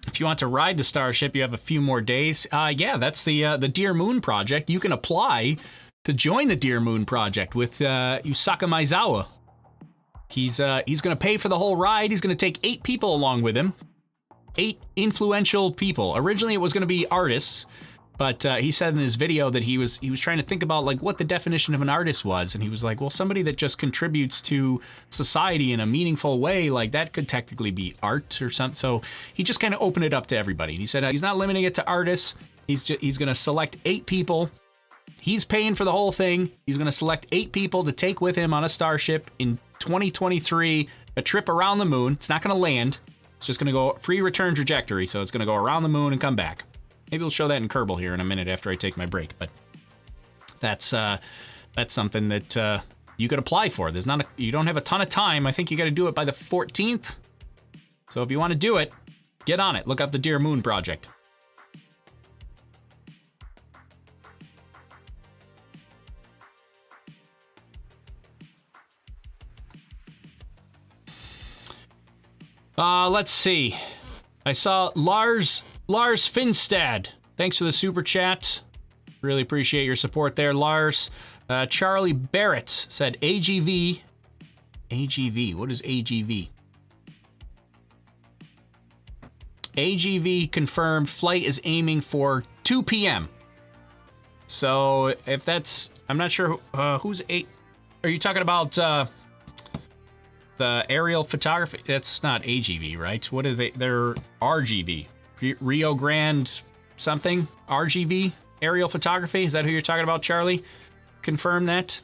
If you want to ride the Starship, you have a few more days. Yeah, that's the Dear Moon Project. You can apply to join the Dear Moon Project with Yusaka Maizawa. He's going to pay for the whole ride. He's going to take 8 people along with him. 8 influential people. Originally, it was going to be artists, but he said in his video that he was trying to think about like what the definition of an artist was, and he was like, well, somebody that just contributes to society in a meaningful way, like that could technically be art or something. So he just kind of opened it up to everybody. He said he's not limiting it to artists. He's going to select 8 people. He's paying for the whole thing. He's going to select 8 people to take with him on a Starship in 2023, a trip around the moon. It's not going to land. It's just going to go free return trajectory, so it's going to go around the moon and come back. Maybe we'll show that in Kerbal here in a minute after I take my break, but that's something that you could apply for. You don't have a ton of time. I think you got to do it by the 14th. So if you want to do it, get on it. Look up the Dear Moon Project. Let's see. I saw Lars Finstad. Thanks for the super chat. Really appreciate your support there, Lars. Charlie Barrett said AGV. AGV. What is AGV? AGV confirmed flight is aiming for 2 p.m. So if that's, I'm not sure who's eight. Are you talking about the aerial photography? That's not AGV, right? What are they? They're RGV. Rio Grande something? RGV? Aerial photography? Is that who you're talking about, Charlie? Confirm that.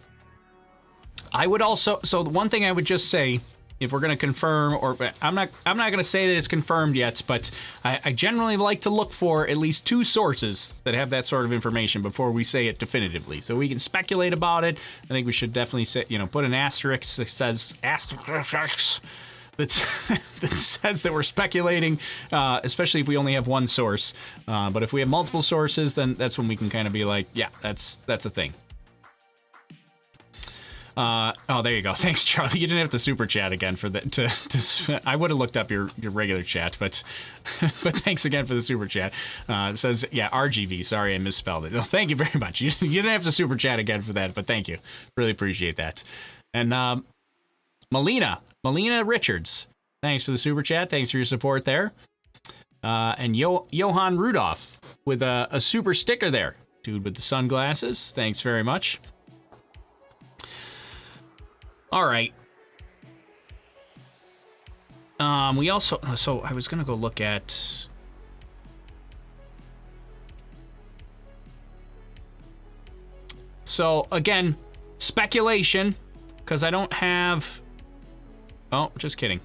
I would also, so the one thing I would just say, if we're going to confirm, or I'm not going to say that it's confirmed yet, but I generally like to look for at least 2 sources that have that sort of information before we say it definitively. So we can speculate about it. I think we should definitely say, put an asterisk that says asterisk that says that we're speculating, especially if we only have one source. But if we have multiple sources, then that's when we can kind of be like, yeah, that's a thing. Oh, there you go. Thanks, Charlie. You didn't have to super chat again for that. I would have looked up your regular chat, but thanks again for the super chat. It says, yeah, RGV. Sorry, I misspelled it. Oh, thank you very much. You didn't have to super chat again for that, but thank you. Really appreciate that. And Melina Richards. Thanks for the super chat. Thanks for your support there. And Johan Rudolph with a super sticker there. Dude with the sunglasses. Thanks very much. All right. We also, so I was going to go look at, so again, speculation, because I don't have, oh, just kidding.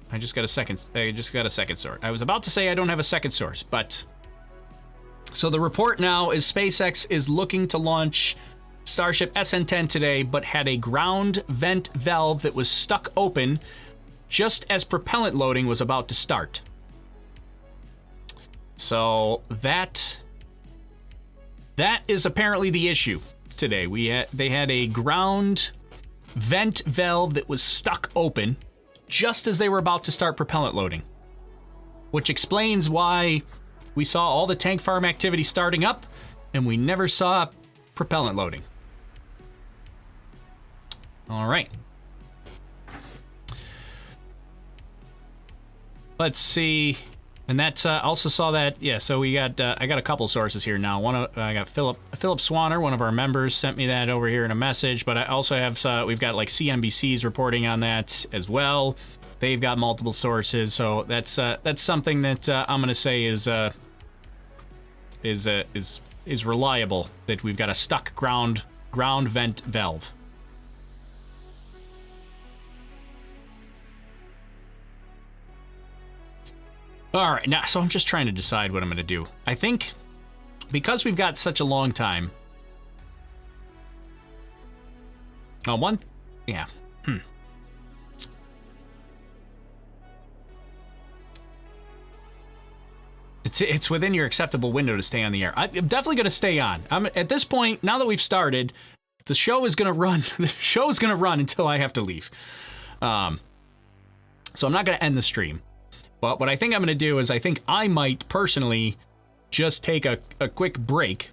I just got a second source. I was about to say I don't have a second source, but, so the report now is SpaceX is looking to launch Starship SN10 today, but had a ground vent valve that was stuck open just as propellant loading was about to start. So that is apparently the issue today. They had a ground vent valve that was stuck open just as they were about to start propellant loading, which explains why we saw all the tank farm activity starting up and we never saw propellant loading. All right. Let's see. And that also saw that. Yeah. So we got. I got a couple sources here now. I got Philip Swanner, one of our members, sent me that over here in a message. But I also have. We've got like CNBC's reporting on that as well. They've got multiple sources. So that's something that I'm gonna say is reliable. That we've got a stuck ground vent valve. All right, now, so I'm just trying to decide what I'm going to do. I think because we've got such a long time. Oh, yeah. It's within your acceptable window to stay on the air. I'm definitely going to stay on. At this point, now that we've started, the show is going to run. The show is going to run until I have to leave. So I'm not going to end the stream. But what I think I'm going to do is I think I might personally just take a quick break.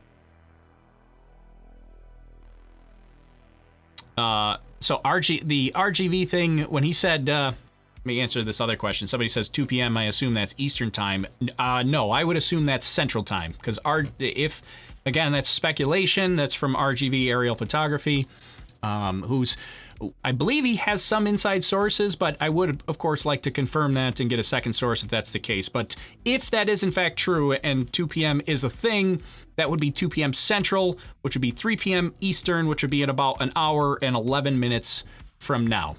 So the RGV thing, when he said, let me answer this other question. Somebody says 2 p.m. I assume that's Eastern time. No, I would assume that's Central time, because if again, that's speculation. That's from RGV Aerial Photography, I believe he has some inside sources, but I would, of course, like to confirm that and get a second source if that's the case. But if that is in fact true and 2 p.m. is a thing, that would be 2 p.m. Central, which would be 3 p.m. Eastern, which would be at about an hour and 11 minutes from now.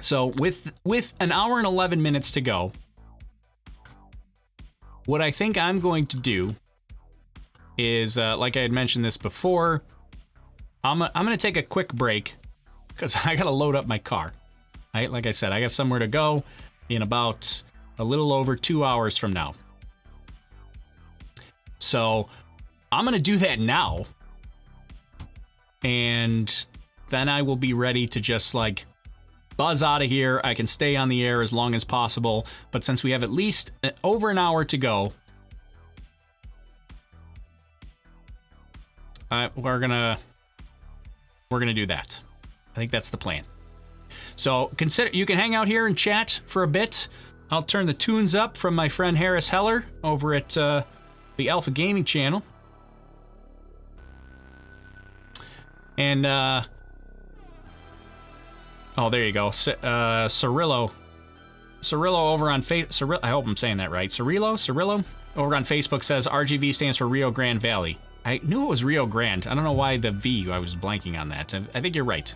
So with an hour and 11 minutes to go, what I think I'm going to do is, like I had mentioned this before, I'm going to take a quick break because I got to load up my car. Like I said, I have somewhere to go in about a little over 2 hours from now. So I'm going to do that now. And then I will be ready to just like buzz out of here. I can stay on the air as long as possible. But since we have at least over an hour to go, we're gonna do that. I think that's the plan. So consider you can hang out here and chat for a bit. I'll turn the tunes up from my friend Harris Heller over at the Alpha Gaming channel. And oh, there you go. Cirillo over on Facebook. I hope I'm saying that right. Cirillo over on Facebook says RGV stands for Rio Grande Valley. I knew it was Rio Grande. I don't know why the V, I was blanking on that. I think you're right.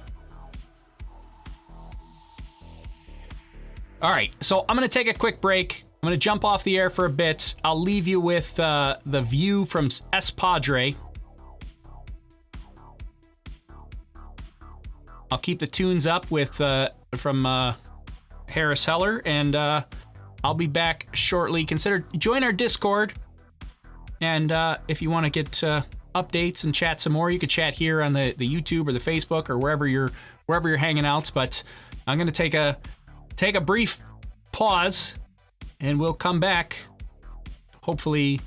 All right, so I'm going to take a quick break. I'm going to jump off the air for a bit. I'll leave you with the view from S Padre. I'll keep the tunes up with from Harris Heller, and I'll be back shortly. Join our Discord, and if you want to get updates and chat some more, you could chat here on the YouTube or the Facebook or wherever you're hanging out. But I'm gonna take a brief pause, and we'll come back hopefully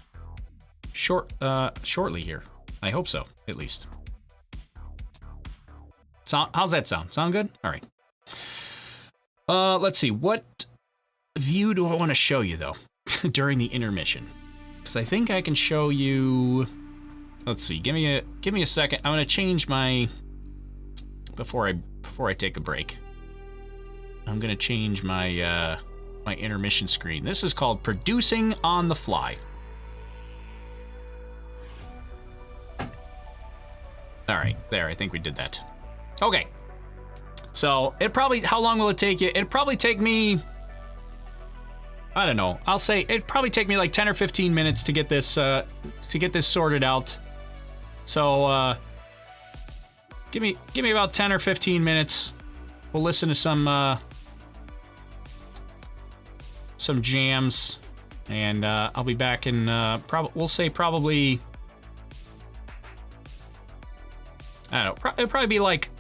shortly here. I hope so, at least. How's that sound? Sound good? All right. Let's see. What view do I want to show you, though, during the intermission? Because I think I can show you... Let's see. Give me a second. I'm going to change my... Before I take a break, I'm going to change my my intermission screen. This is called Producing on the Fly. All right. There. I think we did that. Okay, so how long will it take you? It'd probably take me, I don't know. I'll say it'd probably take me like 10 or 15 minutes to get this sorted out. So give me about 10 or 15 minutes. We'll listen to some jams, and I'll be back in we'll say probably, I don't know. It'll probably be like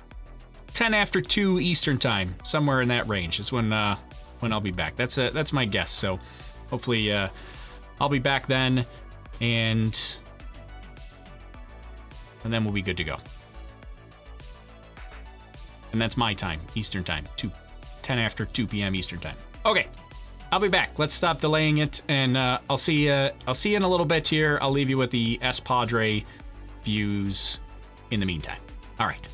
10 after 2 Eastern time, somewhere in that range is when I'll be back. That's my guess. So hopefully I'll be back then, and then we'll be good to go. And that's my time, Eastern time, 10 after 2 p.m. Eastern time. Okay, I'll be back. Let's stop delaying it, and I'll see you in a little bit here. I'll leave you with the S Padre views in the meantime. All right.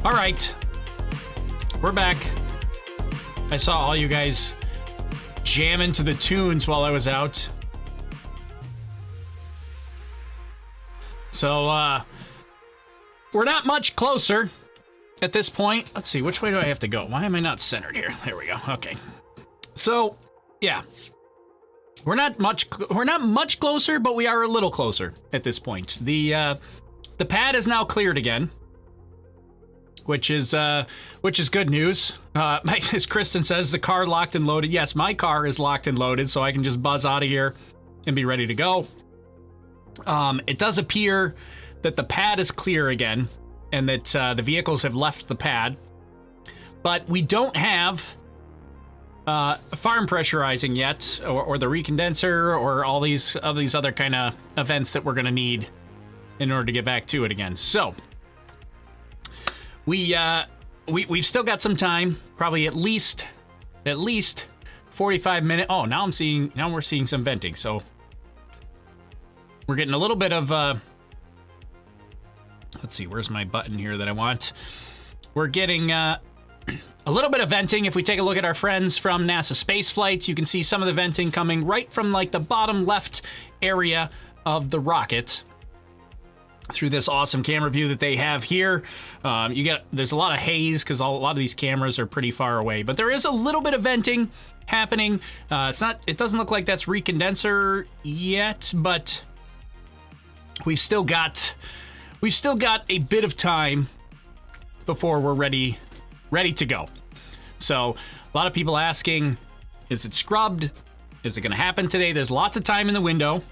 All right. We're back. I saw all you guys jamming to the tunes while I was out. So, we're not much closer at this point. Let's see, which way do I have to go? Why am I not centered here? There we go. Okay. So, yeah. We're not much closer, but we are a little closer at this point. The pad is now cleared again, which is good news. As Kristen says, the car locked and loaded. Yes, my car is locked and loaded, so I can just buzz out of here and be ready to go. It does appear that the pad is clear again, and that the vehicles have left the pad, but we don't have farm pressurizing yet, or the recondenser, or all these other kind of events that we're going to need in order to get back to it again. So we've still got some time, probably at least 45 minutes. Oh, now we're seeing some venting. So we're getting a little bit of let's see, where's my button here that I want? We're getting a little bit of venting. If we take a look at our friends from NASA space flights, you can see some of the venting coming right from like the bottom left area of the rocket through this awesome camera view that they have here. There's a lot of haze because a lot of these cameras are pretty far away, but there is a little bit of venting happening. It doesn't look like that's recondenser yet, but we've still got a bit of time before we're ready to go. So a lot of people asking, is it scrubbed? Is it going to happen today? There's lots of time in the window.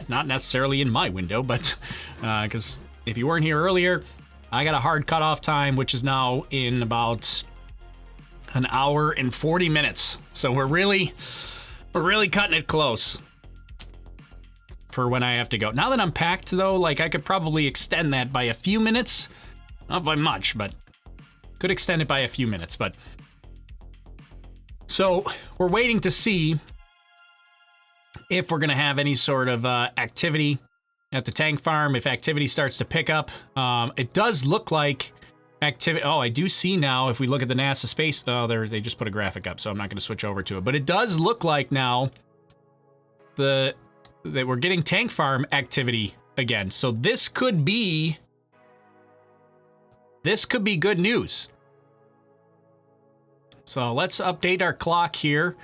Not necessarily in my window, but because if you weren't here earlier, I got a hard cutoff time, which is now in about an hour and 40 minutes. So we're really cutting it close for when I have to go. Now that I'm packed, though, like I could probably extend that by a few minutes. Not by much, but could extend it by a few minutes. But so we're waiting to see if we're going to have any sort of activity at the tank farm, if activity starts to pick up. It does look like activity. Oh, I do see now, if we look at the NASA space, they just put a graphic up, so I'm not going to switch over to it. But it does look like now that we're getting tank farm activity again. So this could be good news. So let's update our clock here.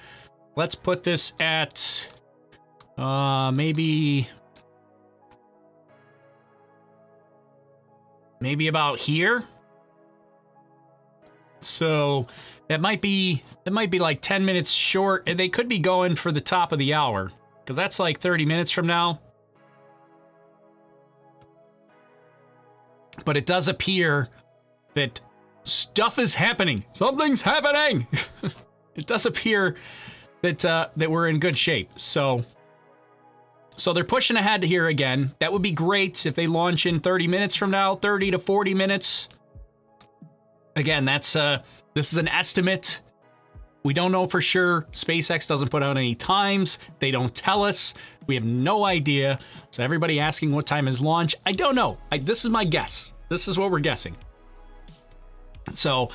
Let's put this at maybe about here. So it might be like 10 minutes short, and they could be going for the top of the hour, because that's like 30 minutes from now. But it does appear that stuff is happening. Something's happening. It does appear that we're in good shape. So they're pushing ahead here again. That would be great if they launch in 30 minutes from now, 30 to 40 minutes. Again, this is an estimate. We don't know for sure. SpaceX doesn't put out any times. They don't tell us. We have no idea. So everybody asking what time is launch, I don't know. This is my guess. This is what we're guessing. So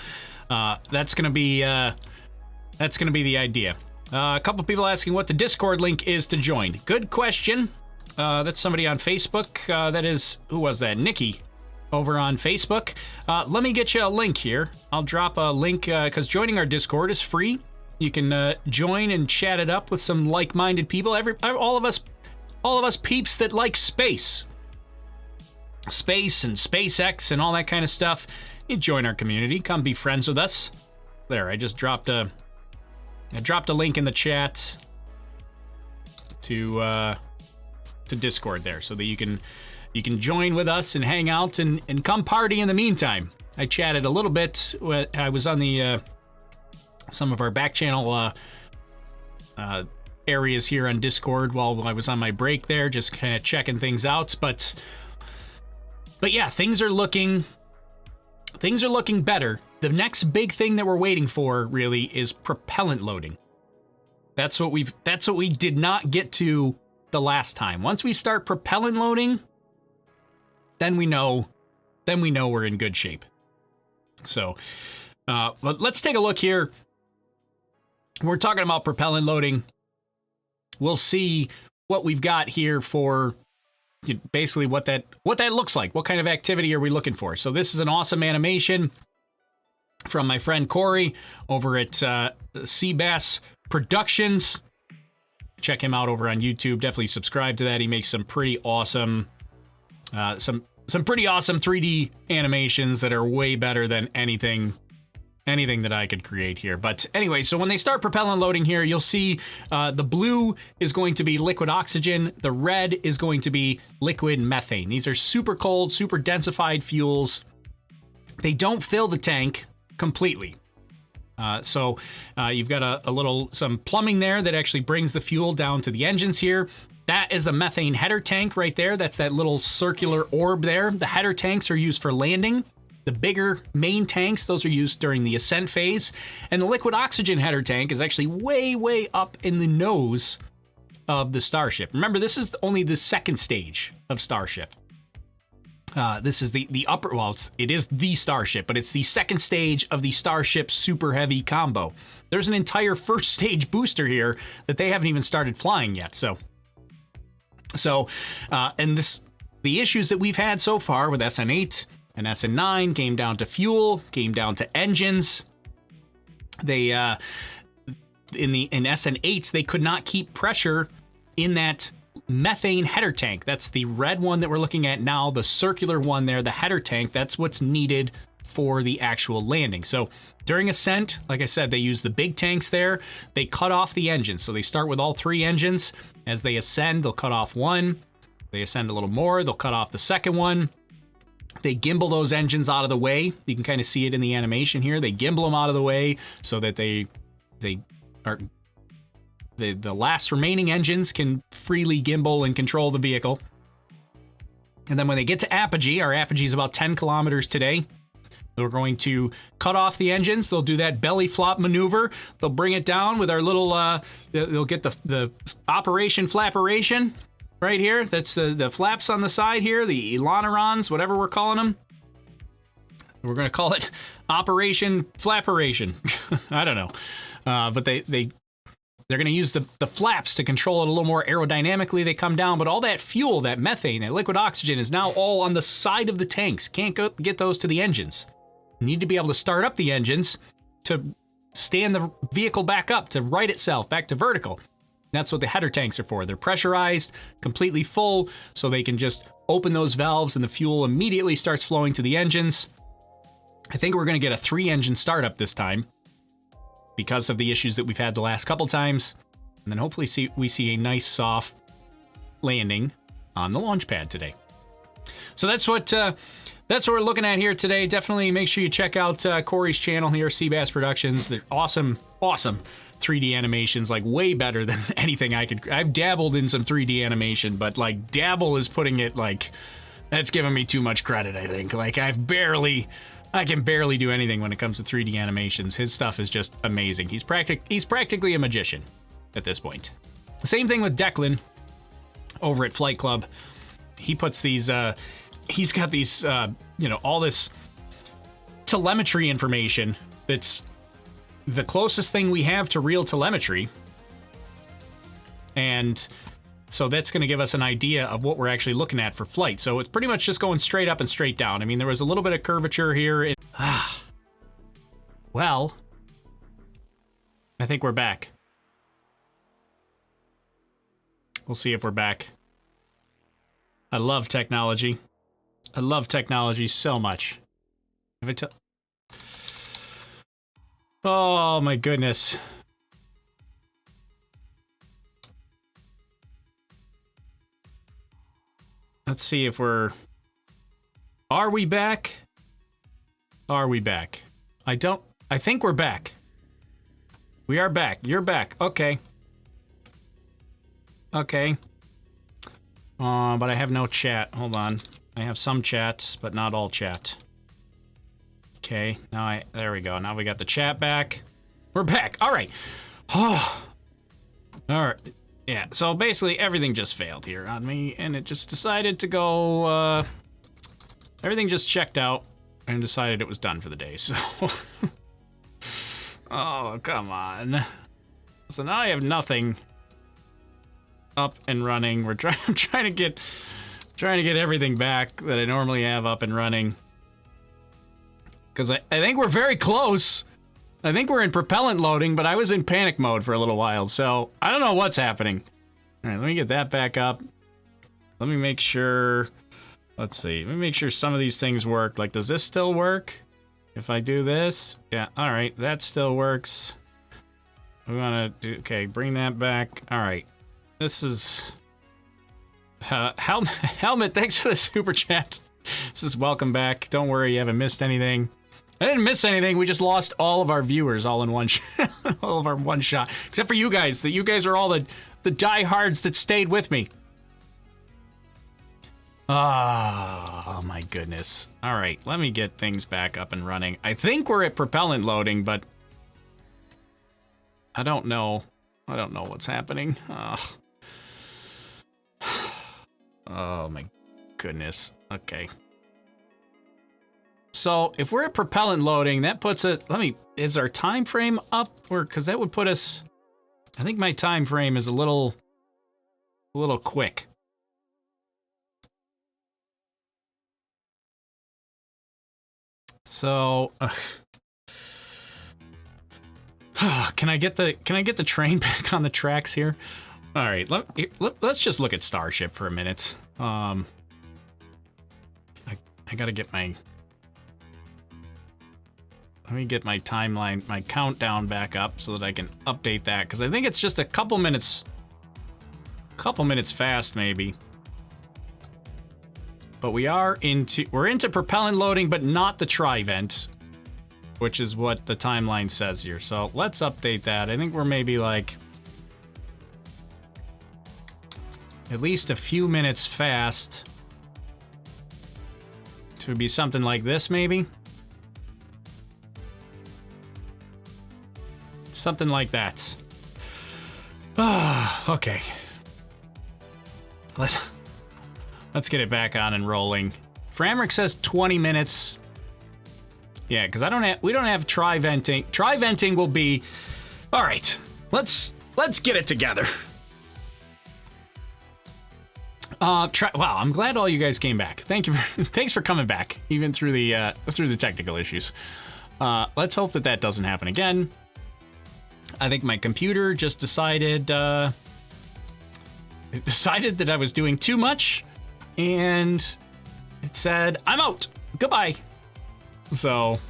that's gonna be the idea. A couple people asking what the Discord link is to join. Good question. That's somebody on Facebook. That is, who was that? Nikki over on Facebook. Let me get you a link here. I'll drop a link because joining our Discord is free. You can join and chat it up with some like-minded people. All of us peeps that like space and SpaceX and all that kind of stuff. You join our community. Come be friends with us. There, I just dropped a link in the chat to Discord there, so that you can join with us and hang out and come party in the meantime. I chatted a little bit. I was on the some of our back channel areas here on Discord while I was on my break there, just kind of checking things out. But yeah, things are looking better. The next big thing that we're waiting for really is propellant loading. That's what we did not get to the last time. Once we start propellant loading, then we know we're in good shape. So, but let's take a look here. We're talking about propellant loading. We'll see what we've got here for basically what that looks like. What kind of activity are we looking for? So this is an awesome animation from my friend Corey over at Seabass Productions. Check him out over on YouTube. Definitely subscribe to that. He makes some pretty awesome, some pretty awesome 3D animations that are way better than anything that I could create here. But anyway, so when they start propellant loading here, you'll see the blue is going to be liquid oxygen. The red is going to be liquid methane. These are super cold, super densified fuels. They don't fill the tank completely. So you've got some plumbing there that actually brings the fuel down to the engines here. That is the methane header tank right there. That's that little circular orb there. The header tanks are used for landing. The bigger main tanks, those are used during the ascent phase. And the liquid oxygen header tank is actually way, way up in the nose of the Starship. Remember, this is only the second stage of Starship. This is the upper, well, it is the Starship, but it's the second stage of the Starship Super Heavy combo. There's an entire first stage booster here that they haven't even started flying yet. And the issues that we've had so far with SN8 and SN9 came down to fuel, came down to engines. They, in SN8s, they could not keep pressure in that methane header tank. That's the red one that we're looking at now, the circular one there, the header tank. That's what's needed for the actual landing. So during ascent, like I said, they use the big tanks there. They cut off the engines. So they start with all three engines. As they ascend, they'll cut off one. They ascend a little more, they'll cut off the second one. They gimbal those engines out of the way. You can kind of see it in the animation here. They gimbal them out of the way so that the last remaining engines can freely gimbal and control the vehicle. And then when they get to apogee, our apogee is about 10 kilometers today. We're going to cut off the engines. They'll do that belly flop maneuver. They'll bring it down with our little, they'll get the operation flapperation right here. That's the flaps on the side here, the ailerons, whatever we're calling them. We're going to call it Operation Flapperation. I don't know. But they're going to use the flaps to control it a little more aerodynamically. They come down, but all that fuel, that methane, that liquid oxygen is now all on the side of the tanks. Can't get those to the engines. You need to be able to start up the engines to stand the vehicle back up, to right itself, back to vertical. That's what the header tanks are for. They're pressurized, completely full, so they can just open those valves and the fuel immediately starts flowing to the engines. I think we're going to get a 3-engine startup this time because of the issues that we've had the last couple times. And then hopefully we see a nice soft landing on the launch pad today. So that's what we're looking at here today. Definitely make sure you check out Corey's channel here, Seabass Productions. They're awesome 3D animations, like way better than anything I've dabbled in some 3D animation, but like dabble is putting it like, that's giving me too much credit, I think. Like I can barely do anything when it comes to 3D animations. His stuff is just amazing. He's practically a magician at this point. The same thing with Declan over at Flight Club. He puts these, he's got these, all this telemetry information that's the closest thing we have to real telemetry. And so that's going to give us an idea of what we're actually looking at for flight. So it's pretty much just going straight up and straight down. I mean, there was a little bit of curvature here. Well, I think we're back. We'll see if we're back. I love technology. I love technology so much. Oh my goodness. Let's see if are we back? Are we back? I think we're back. We are back. You're back. Okay. Okay. But I have no chat. Hold on. I have some chat, but not all chat. Okay, there we go. Now we got the chat back. We're back. All right. Oh. All right. Yeah, so basically everything just failed here on me, and it just decided to go, everything just checked out. and decided it was done for the day, so... Oh, come on. So now I have nothing up and running. I'm trying to get everything back that I normally have up and running. Because I think we're very close. I think we're in propellant loading, but I was in panic mode for a little while, so I don't know what's happening. All right, let me get that back up. Let me make sure... Let's see. Let me make sure some of these things work. Like, does this still work? If I do this? Yeah, all right. That still works. We want to do... Okay, bring that back. All right. This is... Helmet, thanks for the super chat. This is welcome back. Don't worry, you haven't missed anything. I didn't miss anything. We just lost all of our viewers all in one shot. All of our one shot. Except for you guys. You guys are all the diehards that stayed with me. Oh, my goodness. All right, let me get things back up and running. I think we're at propellant loading, but I don't know. I don't know what's happening. Oh, my goodness. Okay. So, if we're at propellant loading, that puts it... Is our time frame up? Or, because that would put us... I think my time frame is a little quick. So, can I get the train back on the tracks here? All right, let's just look at Starship for a minute. I gotta get my... Let me get my timeline, my countdown back up so that I can update that, because I think it's just a couple minutes fast, maybe. But we're into propellant loading, but not the tri-vent, which is what the timeline says here. So let's update that. I think we're maybe like at least a few minutes fast. To be something like this, maybe. Something like that. Okay. Let's get it back on and rolling. Framrick says 20 minutes. Yeah, because we don't have tri-venting. Tri-venting will be... All right, let's get it together. Wow, I'm glad all you guys came back. Thanks for coming back, even through the technical issues. Let's hope that doesn't happen again. I think my computer just decided that I was doing too much, and it said, I'm out. Goodbye. So,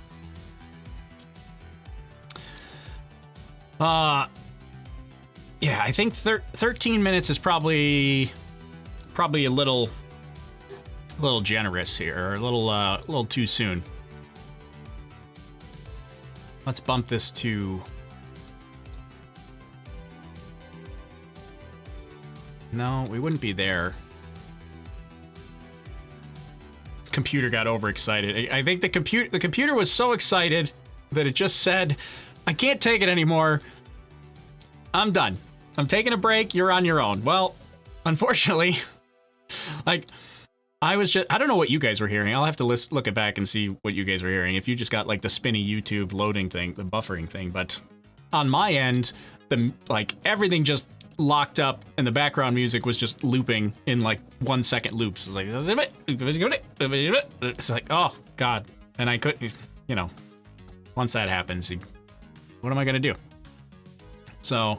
yeah, I think 13 minutes is probably a little generous here, or a little too soon. Let's bump this to... No, we wouldn't be there. Computer got overexcited. I think the computer was so excited that it just said, I can't take it anymore. I'm done. I'm taking a break. You're on your own. Well, unfortunately, like, I don't know what you guys were hearing. I'll have to look it back and see what you guys were hearing. If you just got like the spinny YouTube loading thing, the buffering thing. But on my end, everything just locked up and the background music was just looping in like 1 second loops. It's like, oh God. And I couldn't, once that happens, what am I going to do? So,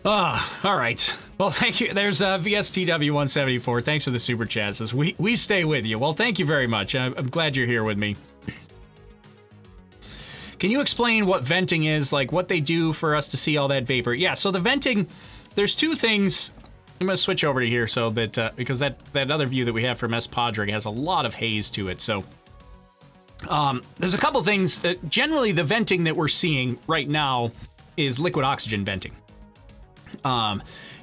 all right. Well, thank you. There's VSTW174. Thanks for the super chat. Says, we stay with you. Well, thank you very much. I'm glad you're here with me. Can you explain what venting is, like what they do for us to see all that vapor? Yeah, so the venting, there's two things. I'm going to switch over to here so that, because that other view that we have from S. Padre has a lot of haze to it. So there's a couple things. Generally, the venting that we're seeing right now is liquid oxygen venting.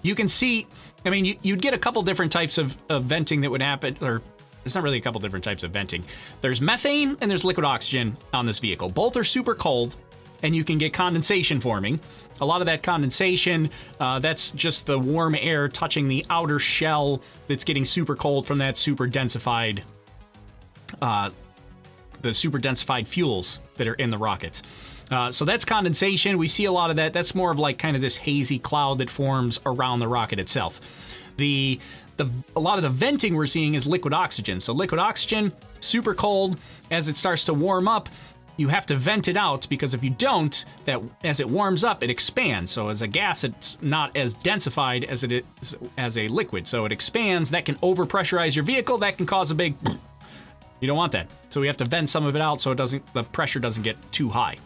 You can see, I mean, you'd get a couple different types of venting that would happen, or it's not really a couple different types of venting. There's methane and there's liquid oxygen on this vehicle. Both are super cold, and you can get condensation forming. A lot of that condensation, that's just the warm air touching the outer shell that's getting super cold from that super densified the super densified fuels that are in the rocket. So that's condensation. We see a lot of that. That's more of like kind of this hazy cloud that forms around the rocket itself. A lot of the venting we're seeing is liquid oxygen. So liquid oxygen, super cold. As it starts to warm up, you have to vent it out, because if you don't, that as it warms up, it expands. So as a gas, it's not as densified as it is as a liquid. So it expands. That can overpressurize your vehicle. That can cause a big... You don't want that. So we have to vent some of it out so the pressure doesn't get too high.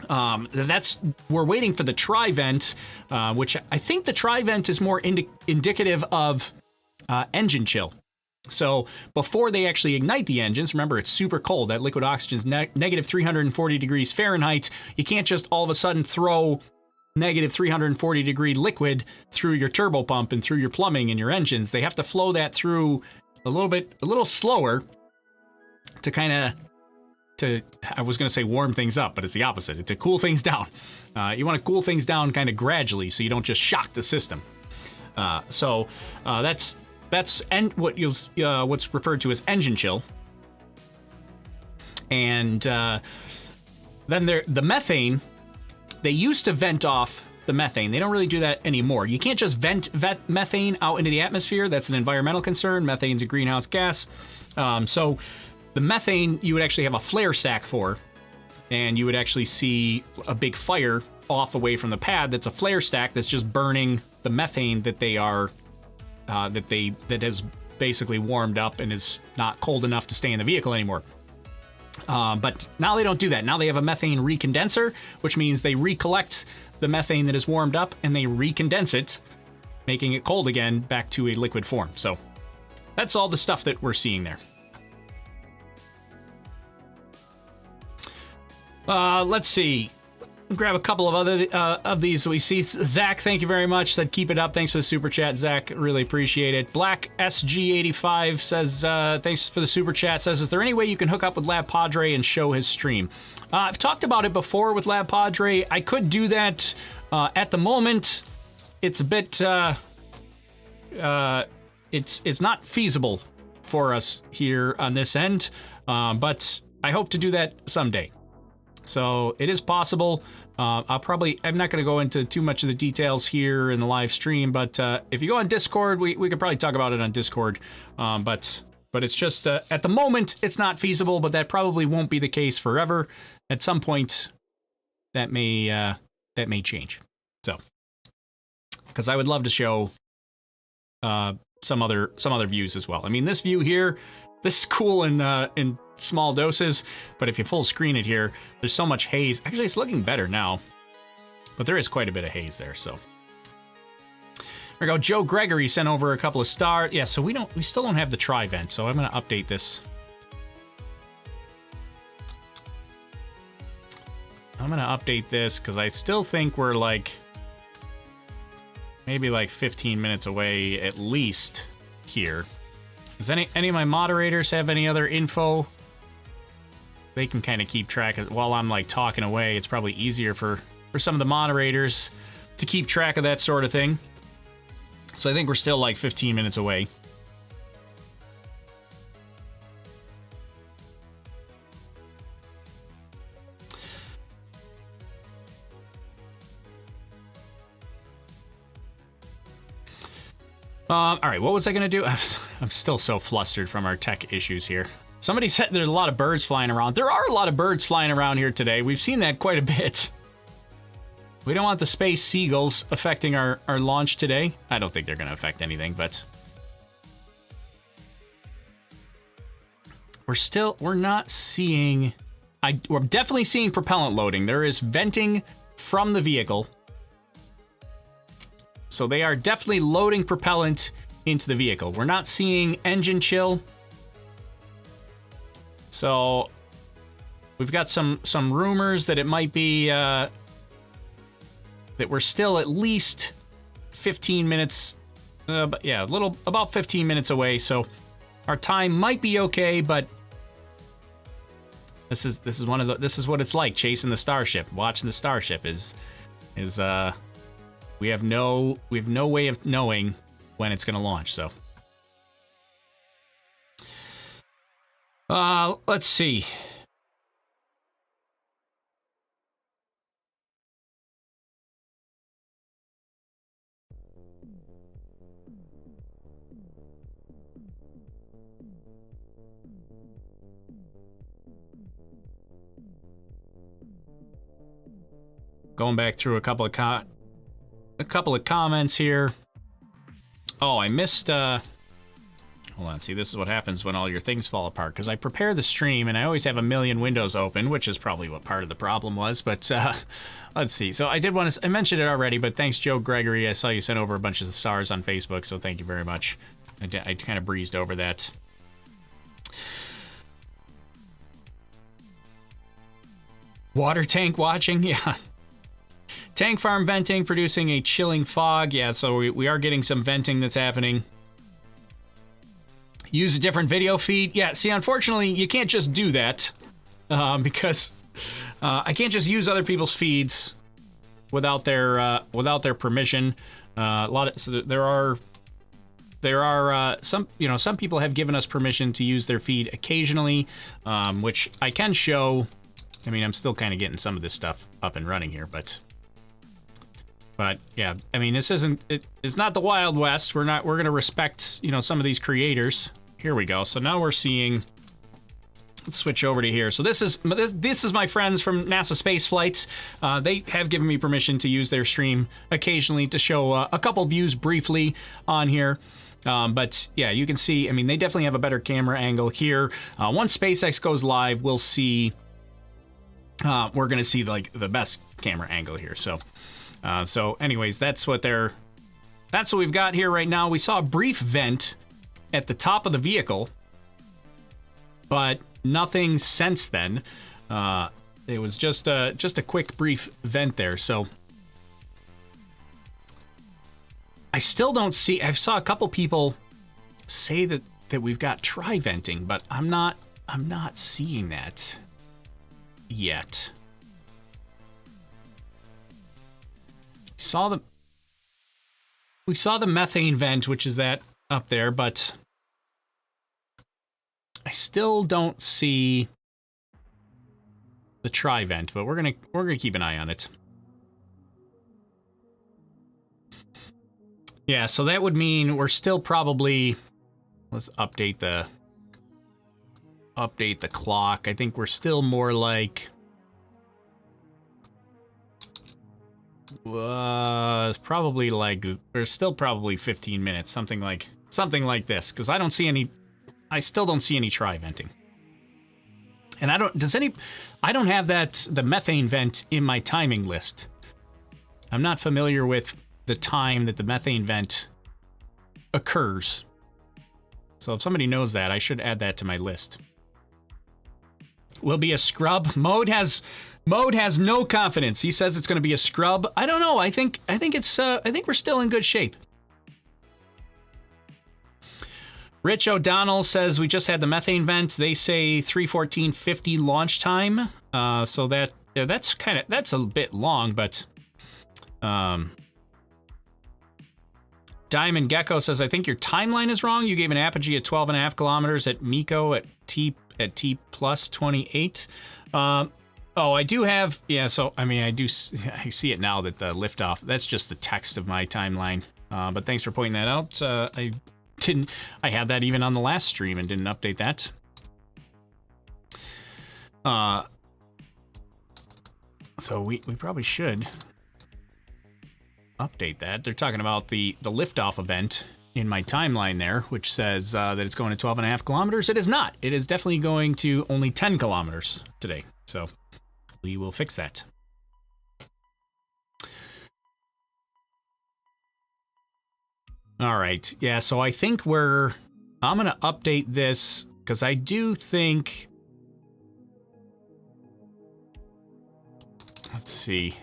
We're waiting for the tri-vent, which I think the tri-vent is more indicative of engine chill. So before they actually ignite the engines, remember it's super cold. That liquid oxygen is negative 340 degrees Fahrenheit. You can't just all of a sudden throw negative 340 degree liquid through your turbo pump and through your plumbing and your engines. They have to flow that through a little slower to kind of, I was going to say warm things up, but it's the opposite. To cool things down. You want to cool things down kind of gradually so you don't just shock the system. That's what's referred to as engine chill. And then the methane, they used to vent off the methane. They don't really do that anymore. You can't just vent methane out into the atmosphere. That's an environmental concern. Methane's a greenhouse gas. So the methane, you would actually have a flare stack for, and you would actually see a big fire off away from the pad. That's a flare stack that's just burning the methane that they are, that has basically warmed up and is not cold enough to stay in the vehicle anymore. But now they don't do that. Now they have a methane recondenser, which means they recollect the methane that is warmed up and they recondense it, making it cold again back to a liquid form. So that's all the stuff that we're seeing there. Let's see. Grab a couple of other of these we see. Zach, thank you very much. Said keep it up. Thanks for the super chat, Zach. Really appreciate it. Black SG85 says thanks for the super chat. Says, is there any way you can hook up with Lab Padre and show his stream? I've talked about it before with Lab Padre. I could do that. At the moment, it's a bit it's not feasible for us here on this end, but I hope to do that someday. So it is possible. I'm not going to go into too much of the details here in the live stream, but if you go on Discord, we could probably talk about it on Discord. But it's just, at the moment, it's not feasible, but that probably won't be the case forever. At some point, that may change. So, because I would love to show some other views as well. I mean, this view here, this is cool in small doses, but if you full screen it here, there's so much haze. Actually, it's looking better now, but there is quite a bit of haze there. So there we go. Joe Gregory sent over a couple of stars. Yeah, so we still don't have the tri-vent, so I'm going to update this. I'm going to update this because I still think we're like maybe like 15 minutes away at least here. Does any of my moderators have any other info? They can kind of keep track of while I'm like talking away. It's probably easier for some of the moderators to keep track of that sort of thing. So I think we're still like 15 minutes away. All right, what was I going to do? I'm still so flustered from our tech issues here. Somebody said there's a lot of birds flying around. There are a lot of birds flying around here today. We've seen that quite a bit. We don't want the space seagulls affecting our launch today. I don't think they're going to affect anything, but we're not seeing... we're definitely seeing propellant loading. There is venting from the vehicle. So they are definitely loading propellant into the vehicle. We're not seeing engine chill. So we've got some rumors that it might be that we're still at least 15 minutes, but yeah, about 15 minutes away. So our time might be okay, but this is what it's like chasing the Starship. Watching the Starship is we have no way of knowing when it's going to launch. So Let's see. Going back through a couple of comments here. Oh, I missed. Hold on. See, this is what happens when all your things fall apart. Because I prepare the stream, and I always have a million windows open, which is probably what part of the problem was. But let's see. So I did want to. I mentioned it already, but thanks, Joe Gregory. I saw you sent over a bunch of the stars on Facebook, so thank you very much. I kind of breezed over that. Water tank watching, yeah. Tank farm venting, producing a chilling fog. Yeah, so we are getting some venting that's happening. Use a different video feed. Yeah, see, unfortunately, you can't just do that because I can't just use other people's feeds without their permission. So there are some people have given us permission to use their feed occasionally, which I can show. I mean, I'm still kind of getting some of this stuff up and running here, but yeah, I mean, this isn't, it's not the Wild West. We're going to respect, some of these creators. Here we go. So now we're seeing, let's switch over to here. So this is my friends from NASA Space Flights. They have given me permission to use their stream occasionally to show a couple views briefly on here. But yeah, you can see, I mean, they definitely have a better camera angle here. Once SpaceX goes live, we'll see, we're going to see like the best camera angle here. So anyways, that's what we've got here right now. We saw a brief vent at the top of the vehicle, but nothing since then. It was just a quick brief vent there. So I still don't see, I saw a couple people say that we've got tri-venting, but I'm not seeing that yet. We saw the methane vent, which is that up there, but I still don't see the tri-vent, but we're gonna keep an eye on it. Yeah, so that would mean we're still probably, let's update the clock. I think we're still more like probably like, there's still probably 15 minutes, something like this, because I still don't see any tri-venting. And I don't have the methane vent in my timing list. I'm not familiar with the time that the methane vent occurs. So if somebody knows that, I should add that to my list. Will be a scrub. Mode has no confidence. He says it's going to be a scrub. I don't know. I think we're still in good shape. Rich O'Donnell says we just had the methane vent. They say 3:14:50 launch time. So that's a bit long, but Diamond Gecko says, I think your timeline is wrong. You gave an apogee at 12.5 kilometers at MECO at T plus 28. Oh, I do have, yeah, so, I mean, I see it now that the liftoff, that's just the text of my timeline. But thanks for pointing that out. I had that even on the last stream and didn't update that. So we probably should update that. They're talking about the liftoff event in my timeline there, which says that it's going to 12.5 kilometers. It is not. It is definitely going to only 10 kilometers today. So we will fix that. All right. Yeah, so I think I'm going to update this because I do think, let's see.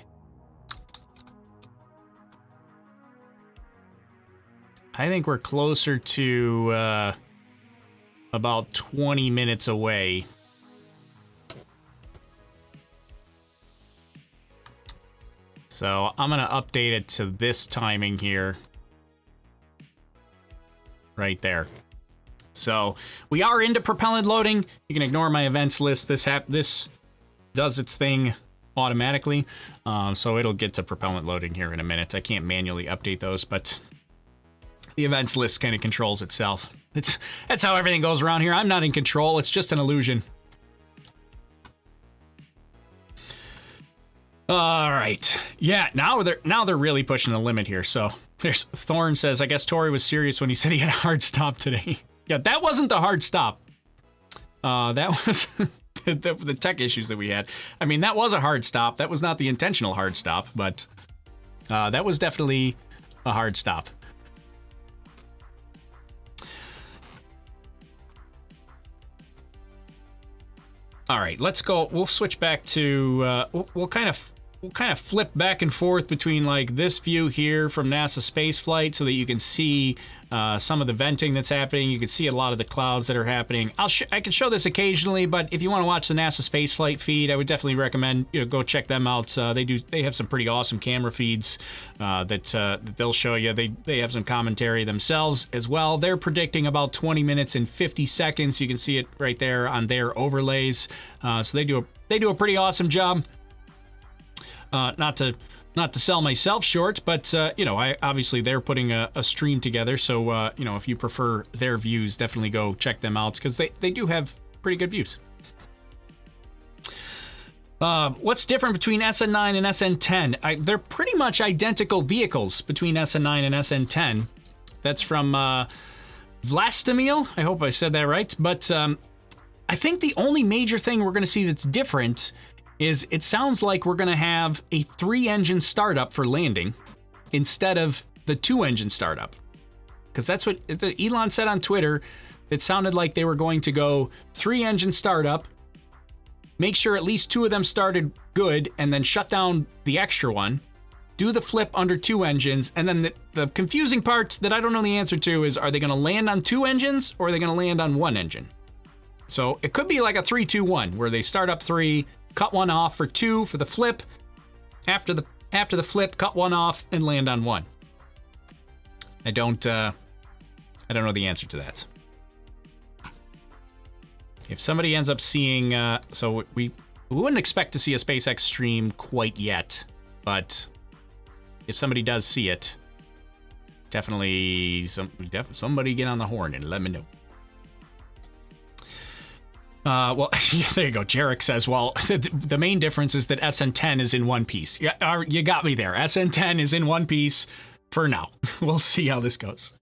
I think we're closer to about 20 minutes away. So I'm going to update it to this timing here. Right there. So we are into propellant loading. You can ignore my events list. This does its thing automatically. So it'll get to propellant loading here in a minute. I can't manually update those, but the events list kind of controls itself. That's how everything goes around here. I'm not in control. It's just an illusion. All right. Yeah, now they're really pushing the limit here. So there's Thorn says, I guess Tori was serious when he said he had a hard stop today. Yeah, that wasn't the hard stop. That was the tech issues that we had. I mean, that was a hard stop. That was not the intentional hard stop, but that was definitely a hard stop. All right, let's go. We'll switch back to. We'll kind of flip back and forth between like this view here from NASA space flight, so that you can see some of the venting that's happening. You can see a lot of the clouds that are happening. I can show this occasionally, but if you want to watch the NASA space flight feed, I would definitely recommend go check them out. They have some pretty awesome camera feeds that they'll show you. They have some commentary themselves as well. They're predicting about 20 minutes and 50 seconds. You can see it right there on their overlays. So they do a pretty awesome job. Not to sell myself short, but obviously they're putting a stream together. So if you prefer their views, definitely go check them out because they do have pretty good views. What's different between SN9 and SN10? They're pretty much identical vehicles between SN9 and SN10. That's from Vlastimil. I hope I said that right. But I think the only major thing we're going to see that's different is it sounds like we're going to have a 3-engine startup for landing instead of the 2-engine startup. Because that's what Elon said on Twitter. It sounded like they were going to go 3-engine startup, make sure at least 2 of them started good, and then shut down the extra one, do the flip under 2 engines, and then the confusing part that I don't know the answer to is, are they going to land on 2 engines or are they going to land on 1 engine? So it could be like a 3-2-1 where they start up 3, cut 1 off for 2 for the flip. After the flip, cut 1 off and land on 1. I don't know the answer to that. If somebody ends up seeing, so we wouldn't expect to see a SpaceX stream quite yet, but if somebody does see it, definitely somebody get on the horn and let me know. Well, there you go. Jarek says, well, the main difference is that SN10 is in one piece. Yeah, you got me there. SN10 is in one piece for now. We'll see how this goes.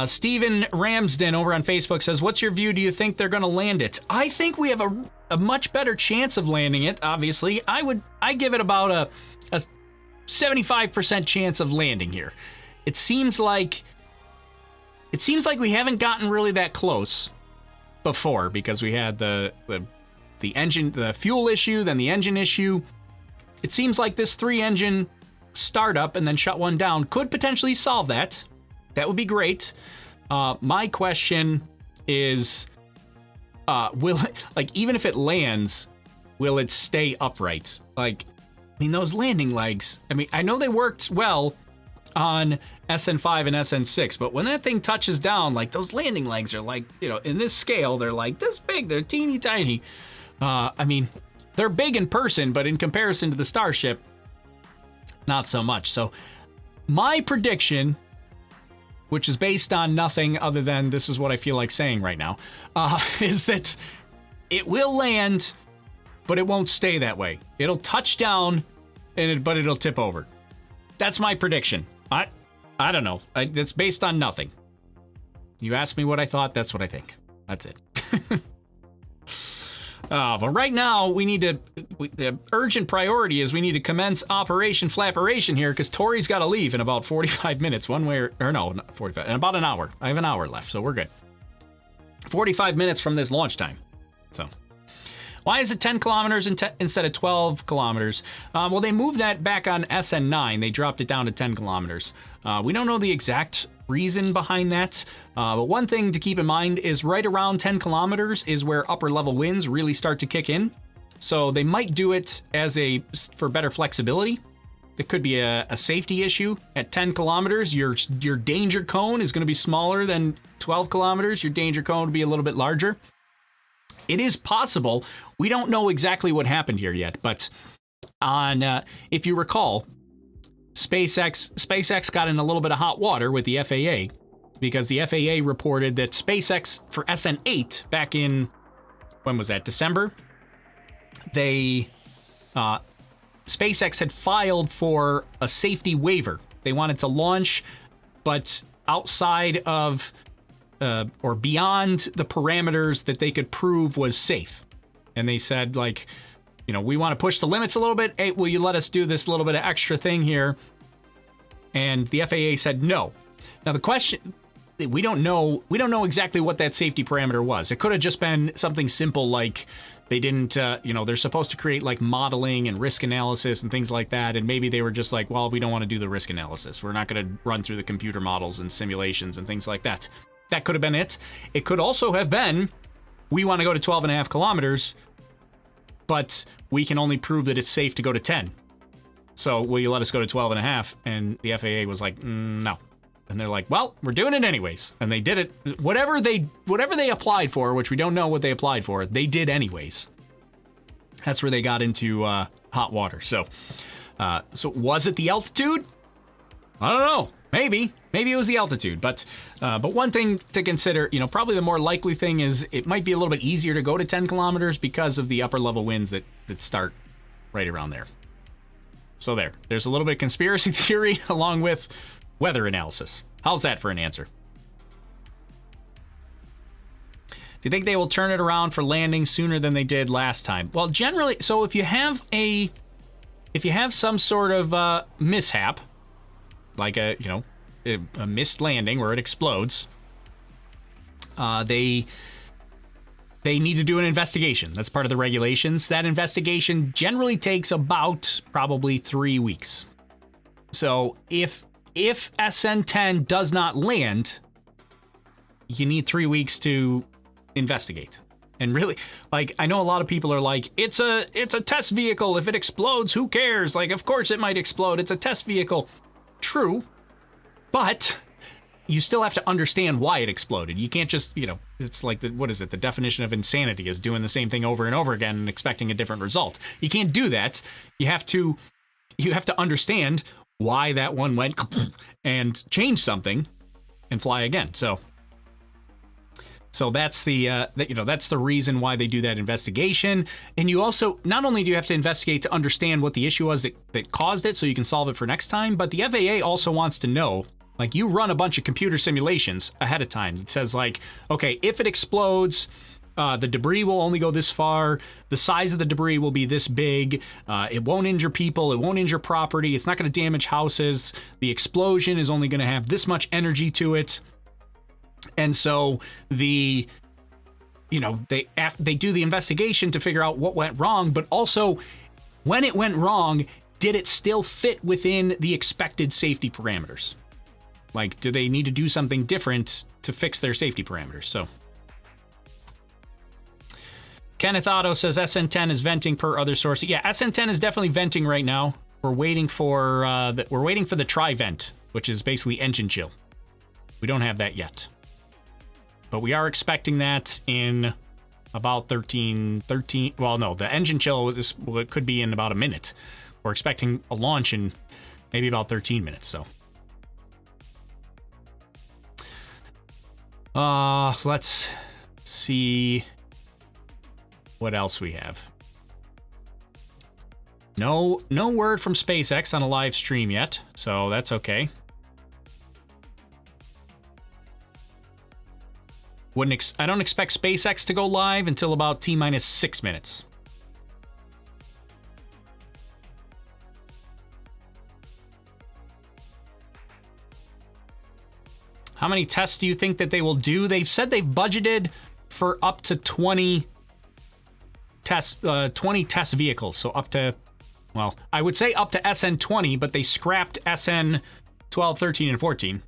Steven Ramsden over on Facebook says, what's your view? Do you think they're going to land it? I think we have a much better chance of landing it, obviously. I give it about a 75% chance of landing here. It seems like we haven't gotten really that close before, because we had the engine, the fuel issue, then the engine issue. It seems like this 3-engine startup and then shut 1 down could potentially solve that. That would be great. My question is, will it, even if it lands, will it stay upright? Those landing legs, I know they worked well on SN5 and SN6, but when that thing touches down, those landing legs are in this scale, they're this big, they're teeny tiny. They're big in person, but in comparison to the Starship, not so much. So my prediction, which is based on nothing other than this is what I feel like saying right now, is that it will land, but it won't stay that way. It'll touch down, but it'll tip over. That's my prediction. I don't know. It's based on nothing. You asked me what I thought, that's what I think. That's it. But right now, the urgent priority is we need to commence Operation Flapperation here, because Tori's got to leave in about 45 minutes, one way or no, not 45, in about an hour. I have an hour left, so we're good. 45 minutes from this launch time. So, why is it 10 kilometers instead of 12 kilometers? Well, they moved that back on SN9. They dropped it down to 10 kilometers. We don't know the exact reason behind that. But one thing to keep in mind is right around 10 kilometers is where upper level winds really start to kick in. So they might do it for better flexibility. It could be a safety issue. At 10 kilometers, your danger cone is going to be smaller than 12 kilometers. Your danger cone will be a little bit larger. It is possible. We don't know exactly what happened here yet, but if you recall, SpaceX got in a little bit of hot water with the FAA because the FAA reported that SpaceX for SN8 back in, when was that, December? SpaceX had filed for a safety waiver. They wanted to launch, but outside of or beyond the parameters that they could prove was safe. And they said, like, you know, we want to push the limits a little bit. Hey, will you let us do this little bit of extra thing here? And the FAA said no. Now the question, we don't know exactly what that safety parameter was. It could have just been something simple like they didn't, they're supposed to create like modeling and risk analysis and things like that. And maybe they were just like, well, we don't want to do the risk analysis. We're not going to run through the computer models and simulations and things like that. That could have been it. It could also have been, we want to go to 12.5 kilometers, but we can only prove that it's safe to go to 10. So will you let us go to 12.5? And the FAA was like, no. And they're like, well, we're doing it anyways. And they did it. Whatever they applied for, which we don't know what they applied for, they did anyways. That's where they got into hot water. So was it the altitude? I don't know. Maybe it was the altitude. But one thing to consider, probably the more likely thing is it might be a little bit easier to go to 10 kilometers because of the upper level winds that start right around there. So there's a little bit of conspiracy theory along with weather analysis. How's that for an answer? Do you think they will turn it around for landing sooner than they did last time? Well, generally, so if you have some sort of mishap, like a missed landing where it explodes, they need to do an investigation. That's part of the regulations. That investigation generally takes about probably 3 weeks. So if SN10 does not land, you need 3 weeks to investigate. And really, like, I know a lot of people are like, it's a test vehicle. If it explodes, who cares? Like, of course it might explode. It's a test vehicle. True, but you still have to understand why it exploded. You can't just, it's like, the definition of insanity is doing the same thing over and over again and expecting a different result. You can't do that. You have to understand why that one went and change something and fly again. So that's that's the reason why they do that investigation. And you also, not only do you have to investigate to understand what the issue was that caused it so you can solve it for next time, but the FAA also wants to know, like, you run a bunch of computer simulations ahead of time. It says, like, okay, if it explodes, the debris will only go this far. The size of the debris will be this big. It won't injure people. It won't injure property. It's not going to damage houses. The explosion is only going to have this much energy to it. And so they do the investigation to figure out what went wrong, but also when it went wrong, did it still fit within the expected safety parameters? Like, do they need to do something different to fix their safety parameters? So Kenneth Otto says SN10 is venting per other sources. Yeah, SN10 is definitely venting right now. We're waiting for the tri-vent, which is basically engine chill. We don't have that yet, but we are expecting that in about 13. Well, no, the engine chill it could be in about a minute. We're expecting a launch in maybe about 13 minutes. So, let's see what else we have. No word from SpaceX on a live stream yet, so that's okay. I don't expect SpaceX to go live until about T-minus 6 minutes. How many tests do you think that they will do? They've said they've budgeted for up to 20 test vehicles. So up to, well, I would say up to SN20, but they scrapped SN 12, 13, and 14.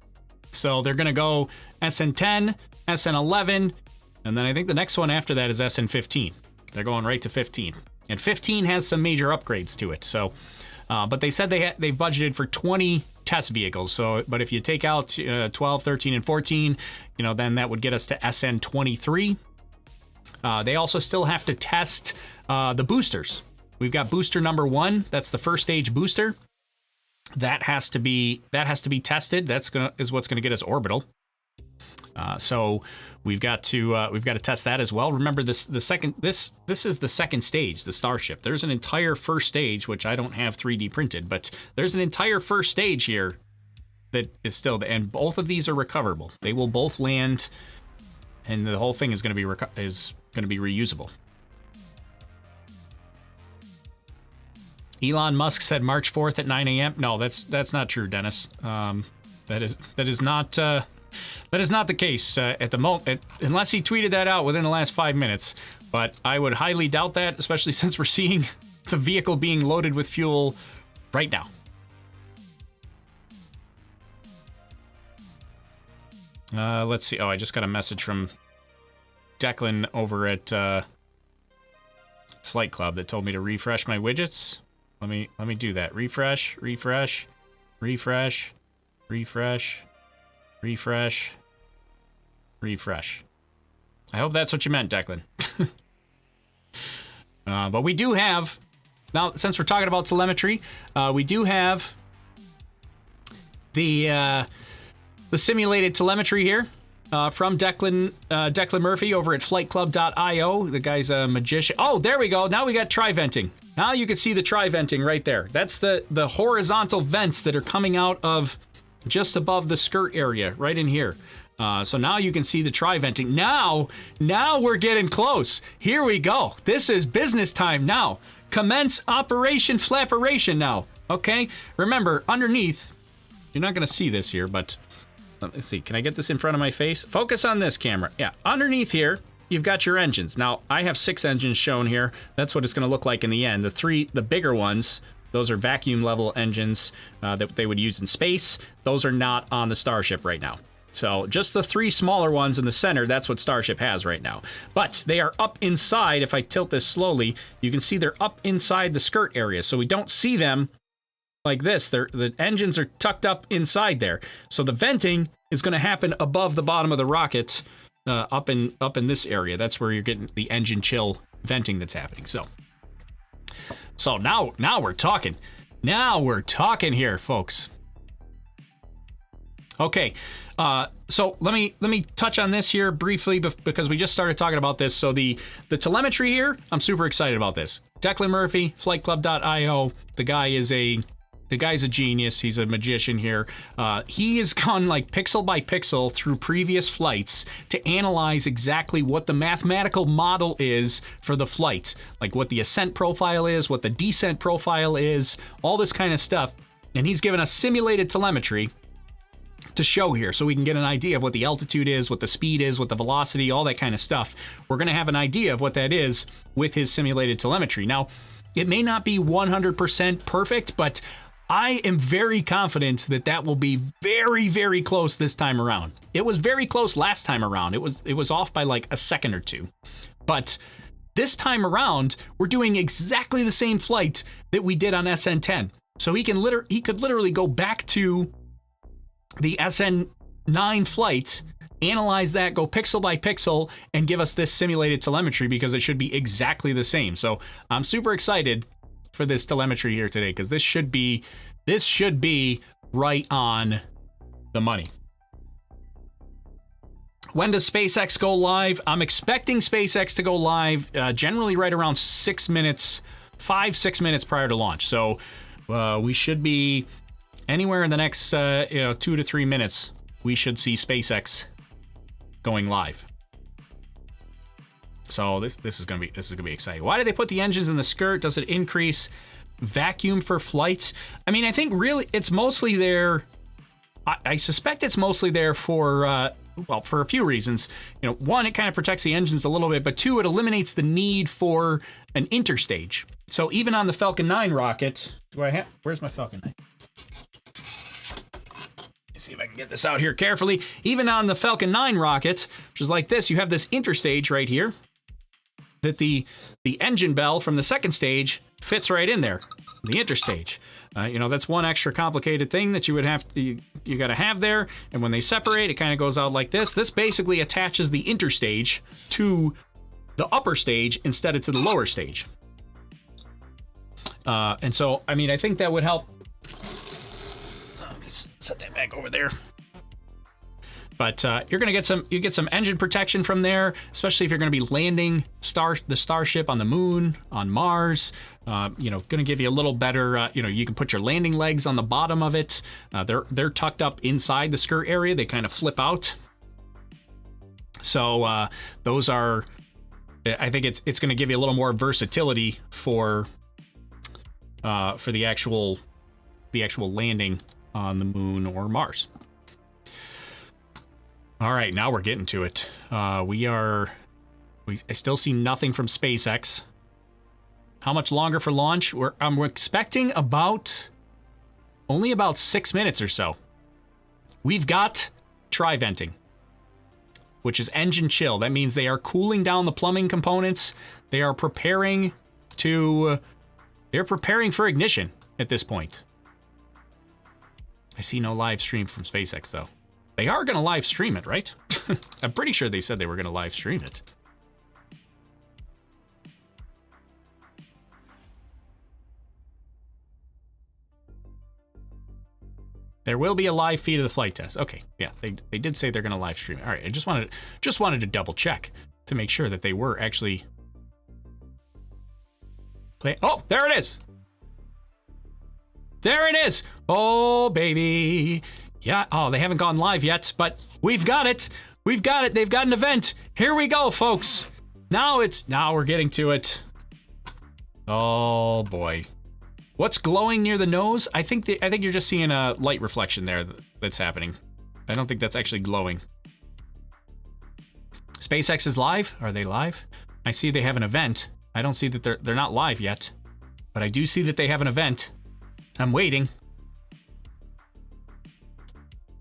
So they're going to go SN10, SN11, and then I think the next one after that is SN15. They're going right to 15. And 15 has some major upgrades to it. So But they said they budgeted for 20 test vehicles. So, but if you take out 12, 13, and 14, then that would get us to SN23. They also still have to test the boosters. We've got booster number 1. That's the first stage booster. That has to be tested. Is what's gonna get us orbital. So we've got to test that as well. Remember this is the second stage, the Starship. There's an entire first stage, which I don't have 3D printed, but there's an entire first stage here that is still, and both of these are recoverable. They will both land, and the whole thing is going to be reusable. Elon Musk said March 4th at 9 a.m. No, that's not true, Dennis. That is not the case at the moment, unless he tweeted that out within the last 5 minutes. But I would highly doubt that, especially since we're seeing the vehicle being loaded with fuel right now. Let's see. Oh, I just got a message from Declan over at Flight Club that told me to refresh my widgets. Let me do that. Refresh. I hope that's what you meant, Declan. But we do have, now since we're talking about telemetry, we do have the simulated telemetry here from Declan Murphy over at flightclub.io. The guy's a magician. Oh, there we go. Now we got tri-venting. Now you can see the tri-venting right there. That's the horizontal vents that are coming out of just above the skirt area, right in here. So now you can see the tri-venting. Now we're getting close. Here we go. This is business time now. Commence Operation Flapperation now. Okay? Remember, underneath, you're not going to see this here, but let's see. Can I get this in front of my face? Focus on this camera. Yeah, underneath here, you've got your engines. Now, I have 6 engines shown here. That's what it's going to look like in the end. The bigger ones, those are vacuum level engines that they would use in space. Those are not on the Starship right now. So just the 3 smaller ones in the center, that's what Starship has right now. But they are up inside. If I tilt this slowly, you can see they're up inside the skirt area. So we don't see them like this. The engines are tucked up inside there. So the venting is going to happen above the bottom of the rocket, up in this area. That's where you're getting the engine chill venting that's happening. So now we're talking. Now we're talking here, folks. Okay, so let me touch on this here briefly because we just started talking about this. So the telemetry here, I'm super excited about this. Declan Murphy, flightclub.io. The guy's a genius. He's a magician here. He has gone like pixel by pixel through previous flights to analyze exactly what the mathematical model is for the flight, like what the ascent profile is, what the descent profile is, all this kind of stuff. And he's given us simulated telemetry to show here so we can get an idea of what the altitude is, what the speed is, what the velocity, all that kind of stuff. We're going to have an idea of what that is with his simulated telemetry. Now, it may not be 100% perfect, but I am very confident that will be very, very close this time around. It was very close last time around. It was off by like a second or two. But this time around, we're doing exactly the same flight that we did on SN10. So he could literally go back to the SN9 flight, analyze that, go pixel by pixel, and give us this simulated telemetry because it should be exactly the same. So I'm super excited for this telemetry here today because this should be right on the money. When does SpaceX go live? I'm expecting SpaceX to go live generally right around 6 minutes, 5-6 minutes prior to launch. So we should be anywhere in the next 2 to 3 minutes. We should see SpaceX going live. So this is gonna be exciting. Why did they put the engines in the skirt? Does it increase vacuum for flights? I mean, I think really it's mostly there. I suspect it's mostly there for for a few reasons. One, it kind of protects the engines a little bit, but 2, it eliminates the need for an interstage. So even on the Falcon 9 rocket, where's my Falcon 9? See if I can get this out here carefully. Even on the Falcon 9 rocket, which is like this, you have this interstage right here that the engine bell from the second stage fits right in there. the interstage. You know, that's one extra complicated thing that you would have to, you got to have there. And when they separate, it kind of goes out like this. This basically attaches the interstage to the upper stage instead of to the lower stage. And so, I mean, I think that would help. Let me set that back over there. But you're gonna get some, engine protection from there, especially if you're gonna be landing the Starship on the moon, on Mars. You know, gonna give you a little better. You know, you can put your landing legs on the bottom of it. They're tucked up inside the skirt area. They kind of flip out. So those are. I think it's gonna give you a little more versatility for the actual landing on the moon or Mars. All right, now we're getting to it. I still see nothing from SpaceX. How much longer for launch? I'm expecting only about 6 minutes or so. We've got tri-venting, which is engine chill. That means they are cooling down the plumbing components. They are preparing for ignition at this point. I see no live stream from SpaceX though. They are going to live stream it, right? I'm pretty sure they said they were going to live stream it. There will be a live feed of the flight test. Okay, yeah, they did say they're going to live stream it. All right, I just wanted to double check to make sure that they were actually playing. Oh, there it is. There it is. Oh, baby. Yeah, oh, they haven't gone live yet, but we've got it. We've got it. They've got an event. Here we go, folks. Now we're getting to it. Oh boy. What's glowing near the nose? I think you're just seeing a light reflection there that's happening. I don't think that's actually glowing. SpaceX is live? Are they live? I see they have an event. I don't see that they're not live yet, but I do see that they have an event. I'm waiting.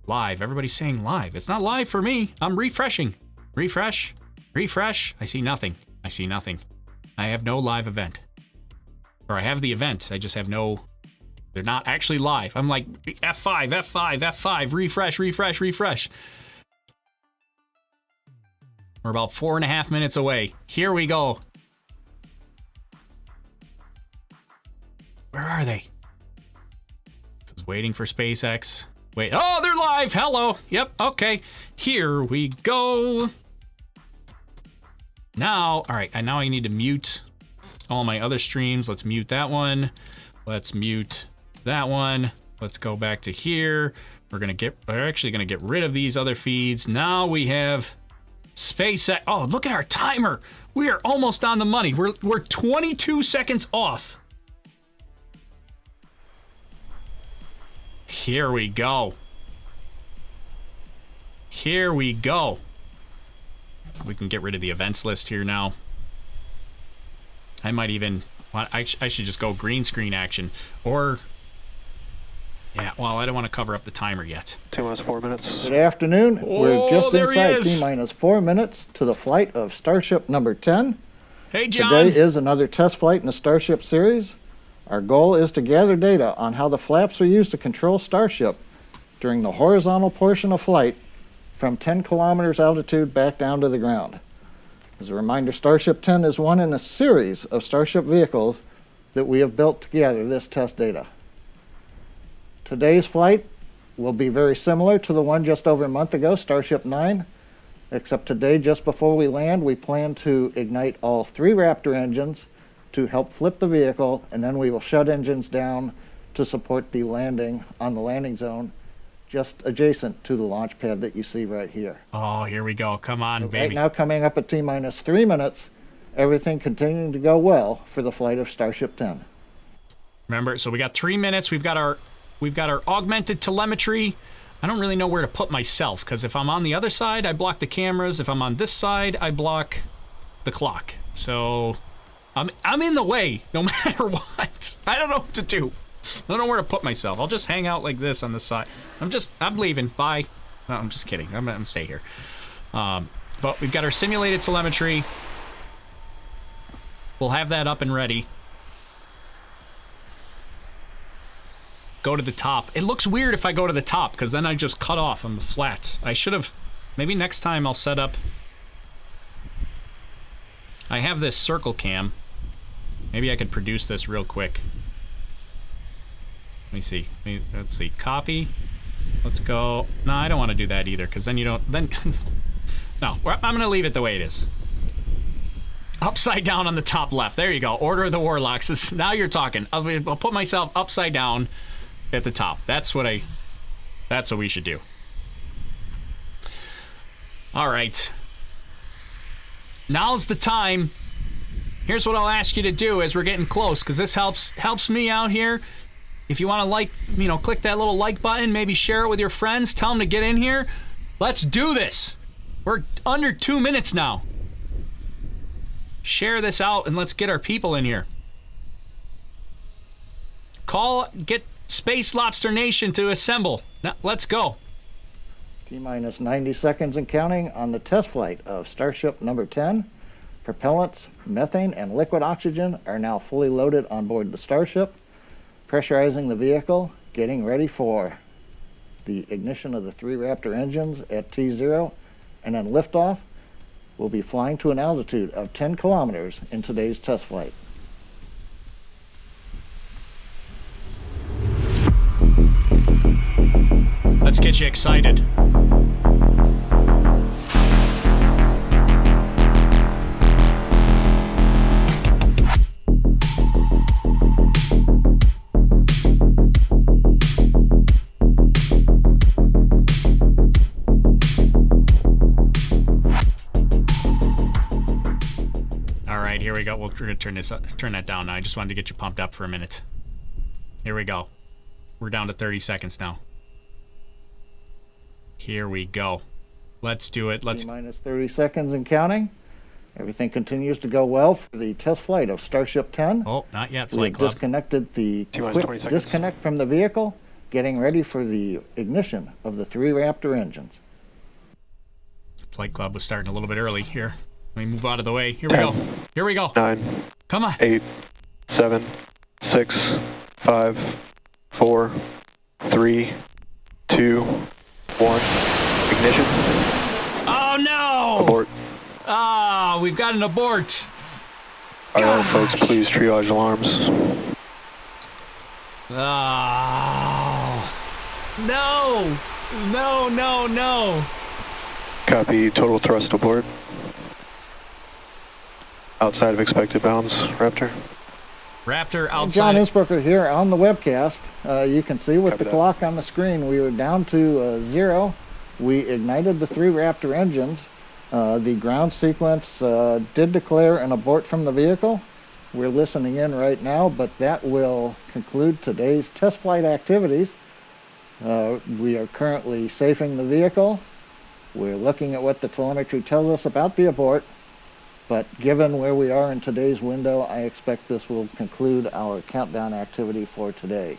Live. Everybody's saying live. It's not live for me. I'm refreshing. Refresh. Refresh. I see nothing. I see nothing. I have no live event. Or I have the event. I just have no... They're not actually live. I'm like, F5, F5, F5, refresh, refresh, refresh. We're about 4.5 minutes away. Here we go. Where are they? Just waiting for SpaceX. Wait, oh, they're live. Hello. Yep, okay. Here we go. Now, all right, and now I need to mute all my other streams. Let's mute that one. Let's mute that one. Let's go back to here. We're actually gonna get rid of these other feeds. Now we have SpaceX. Oh, look at our timer. We are almost on the money. We're 22 seconds off. Here we go. Here we go. We can get rid of the events list here now. I might even... I should just go green screen action. Or... Yeah, well, I don't want to cover up the timer yet. T-4 minutes. Good afternoon. Oh, we're just inside T-4 minutes to the flight of Starship number 10. Hey, John. Today is another test flight in the Starship series. Our goal is to gather data on how the flaps are used to control Starship during the horizontal portion of flight from 10 kilometers altitude back down to the ground. As a reminder, Starship 10 is one in a series of Starship vehicles that we have built to gather this test data. Today's flight will be very similar to the one just over a month ago, Starship 9, except today, just before we land, we plan to ignite all 3 Raptor engines to help flip the vehicle, and then we will shut engines down to support the landing on the landing zone just adjacent to the launch pad that you see right here. Oh, here we go. Come on, baby. Right now, coming up at T-3 minutes, everything continuing to go well for the flight of Starship 10. Remember, so we got 3 minutes. We've got our augmented telemetry. I don't really know where to put myself, because if I'm on the other side, I block the cameras. If I'm on this side, I block the clock. So I'm in the way no matter what. I don't know what to do. I don't know where to put myself. I'll just hang out like this on the side. I'm leaving. Bye. No, I'm just kidding. I'm gonna stay here. But we've got our simulated telemetry. We'll have that up and ready. go to the top. It looks weird if I go to the top, because then I just cut off on the flat. I should have... Maybe next time I'll set up... I have this circle cam. Maybe I could produce this real quick. Let me see. Let's see. Copy. Let's go... No, I don't want to do that either, because then you don't... Then... No, I'm going to leave it the way it is. Upside down on the top left. There you go. Order of the Warlocks. Now you're talking. I'll put myself upside down at the top. That's what we should do. All right. Now's the time. Here's what I'll ask you to do as we're getting close, because this helps me out here. If you want to click that little like button, maybe share it with your friends, tell them to get in here. Let's do this. We're under 2 minutes now. Share this out and let's get our people in here. Get Space Lobster Nation to assemble. Now, let's go. T-minus 90 seconds and counting on the test flight of Starship number 10. Propellants, methane, and liquid oxygen are now fully loaded on board the Starship. Pressurizing the vehicle, getting ready for the ignition of the 3 Raptor engines at T0, and then liftoff. We'll be flying to an altitude of 10 kilometers in today's test flight. Let's get you excited. Here we go. We're gonna turn that down now. I just wanted to get you pumped up for a minute. Here we go. We're down to 30 seconds now. Here we go. Let's do it. Minus 30 seconds and counting. Everything continues to go well for the test flight of Starship 10. Oh, not yet. We've disconnected the quick disconnect from the vehicle, getting ready for the ignition of the 3 Raptor engines. Flight Club was starting a little bit early here. Let me move out of the way. Here we go. Here we go. 9. Come on. 8, 7, 6, 5, 4, 3, 2, 1. Ignition. Oh no! Abort. Ah, we've got an abort. Alright, folks, please triage alarms. Oh. No! No, no, no. Copy, total thrust abort. Outside of expected bounds, Raptor. Raptor outside. John Innsbrucker here on the webcast. You can see with Copy the that. clock on the screen, we were down to 0. We ignited the 3 Raptor engines. The ground sequence did declare an abort from the vehicle. We're listening in right now, but that will conclude today's test flight activities. We are currently safing the vehicle. We're looking at what the telemetry tells us about the abort. But given where we are in today's window, I expect this will conclude our countdown activity for today.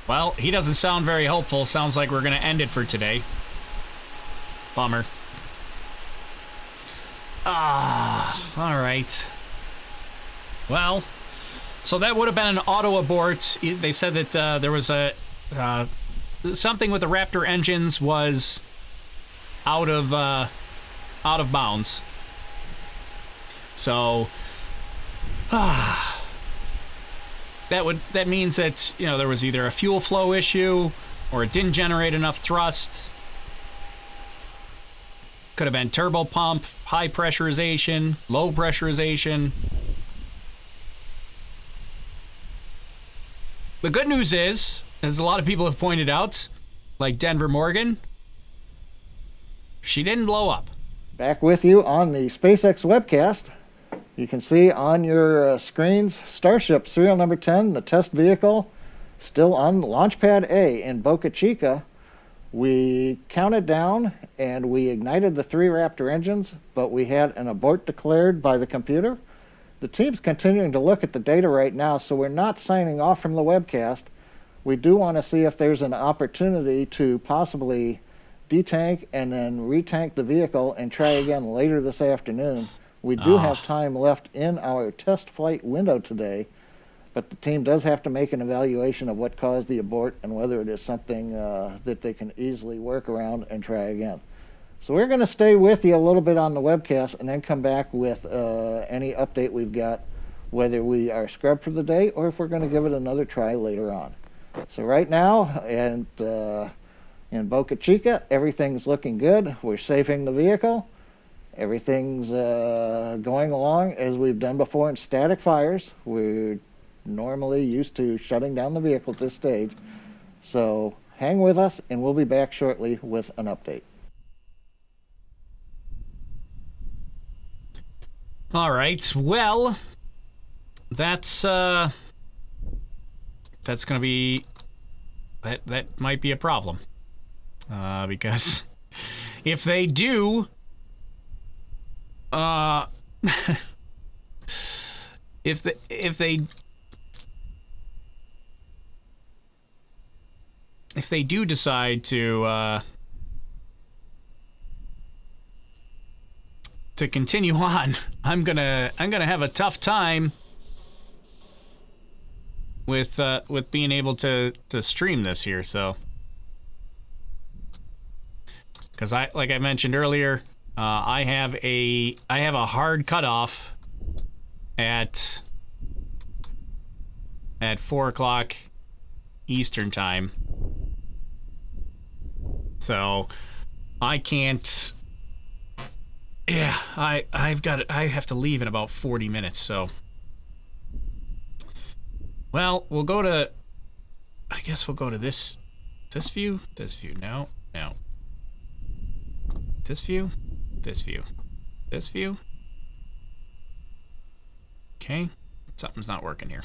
Well, he doesn't sound very hopeful. Sounds like we're going to end it for today. Bummer. All right. Well, so that would have been an auto abort. They said that there was a something with the Raptor engines was out of bounds. So that means that, you know, there was either a fuel flow issue or it didn't generate enough thrust. Could have been turbo pump, high pressurization, low pressurization. The good news is, as a lot of people have pointed out, like Denver Morgan, she didn't blow up. Back with you on the SpaceX webcast. You can see on your screens Starship serial number 10, the test vehicle, still on Launch Pad A in Boca Chica. We counted down and we ignited the 3 Raptor engines, but we had an abort declared by the computer. The team's continuing to look at the data right now, so we're not signing off from the webcast. We do want to see if there's an opportunity to possibly detank and then retank the vehicle and try again later this afternoon. We do have time left in our test flight window today, but the team does have to make an evaluation of what caused the abort and whether it is something that they can easily work around and try again. So we're going to stay with you a little bit on the webcast and then come back with any update we've got, whether we are scrubbed for the day or if we're going to give it another try later on. So right now, and in Boca Chica, everything's looking good. We're safing the vehicle. Everything's going along as we've done before in static fires. We're normally used to shutting down the vehicle at this stage. So hang with us, and we'll be back shortly with an update. All right. Well, that's going to be that might be a problem. Because if they do, if they do decide to continue on, I'm gonna have a tough time with being able to stream this here. So. Because like I mentioned earlier, I have a hard cutoff at 4 o'clock Eastern time, so I can't. Yeah, I have to leave in about 40 minutes. So, well, we'll go to. I guess we'll go to this view. This view. No. This view, this view, this view. Okay, something's not working here.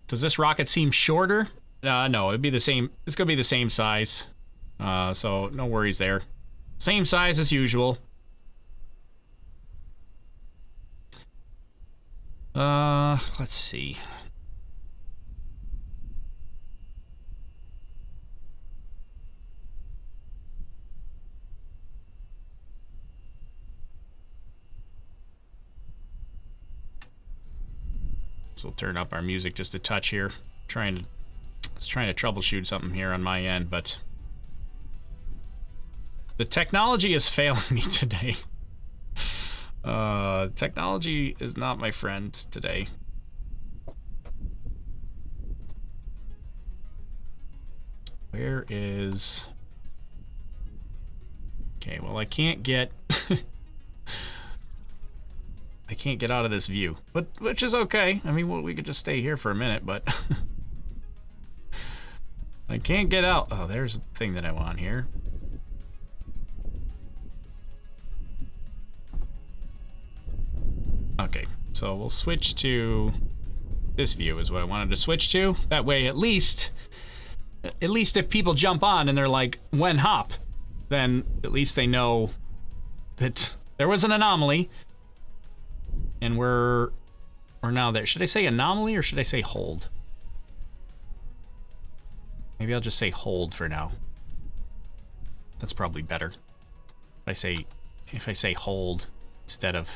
Does this rocket seem shorter? No, it'd be the same. It's gonna be the same size. So no worries there. Same size as usual. Let's see. So we'll turn up our music just a touch here. I was trying to troubleshoot something here on my end, but the technology is failing me today. Technology is not my friend today. Where is... Okay, well, I can't get... I can't get out of this view, but which is okay. I mean, well, we could just stay here for a minute, but I can't get out. Oh, there's the thing that I want here. Okay, so we'll switch to this view is what I wanted to switch to. That way, at least if people jump on and they're like, when hop, then at least they know that there was an anomaly. And we're now there. Should I say anomaly or should I say hold? Maybe I'll just say hold for now. That's probably better. If I say hold instead of...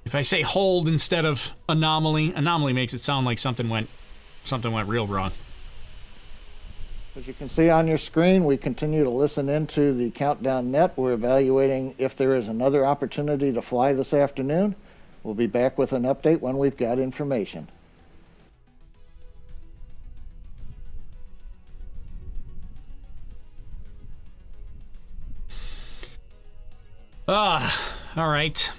If I say hold instead of anomaly makes it sound like something went real wrong. As you can see on your screen, we continue to listen into the countdown net. We're evaluating if there is another opportunity to fly this afternoon. We'll be back with an update when we've got information. All right.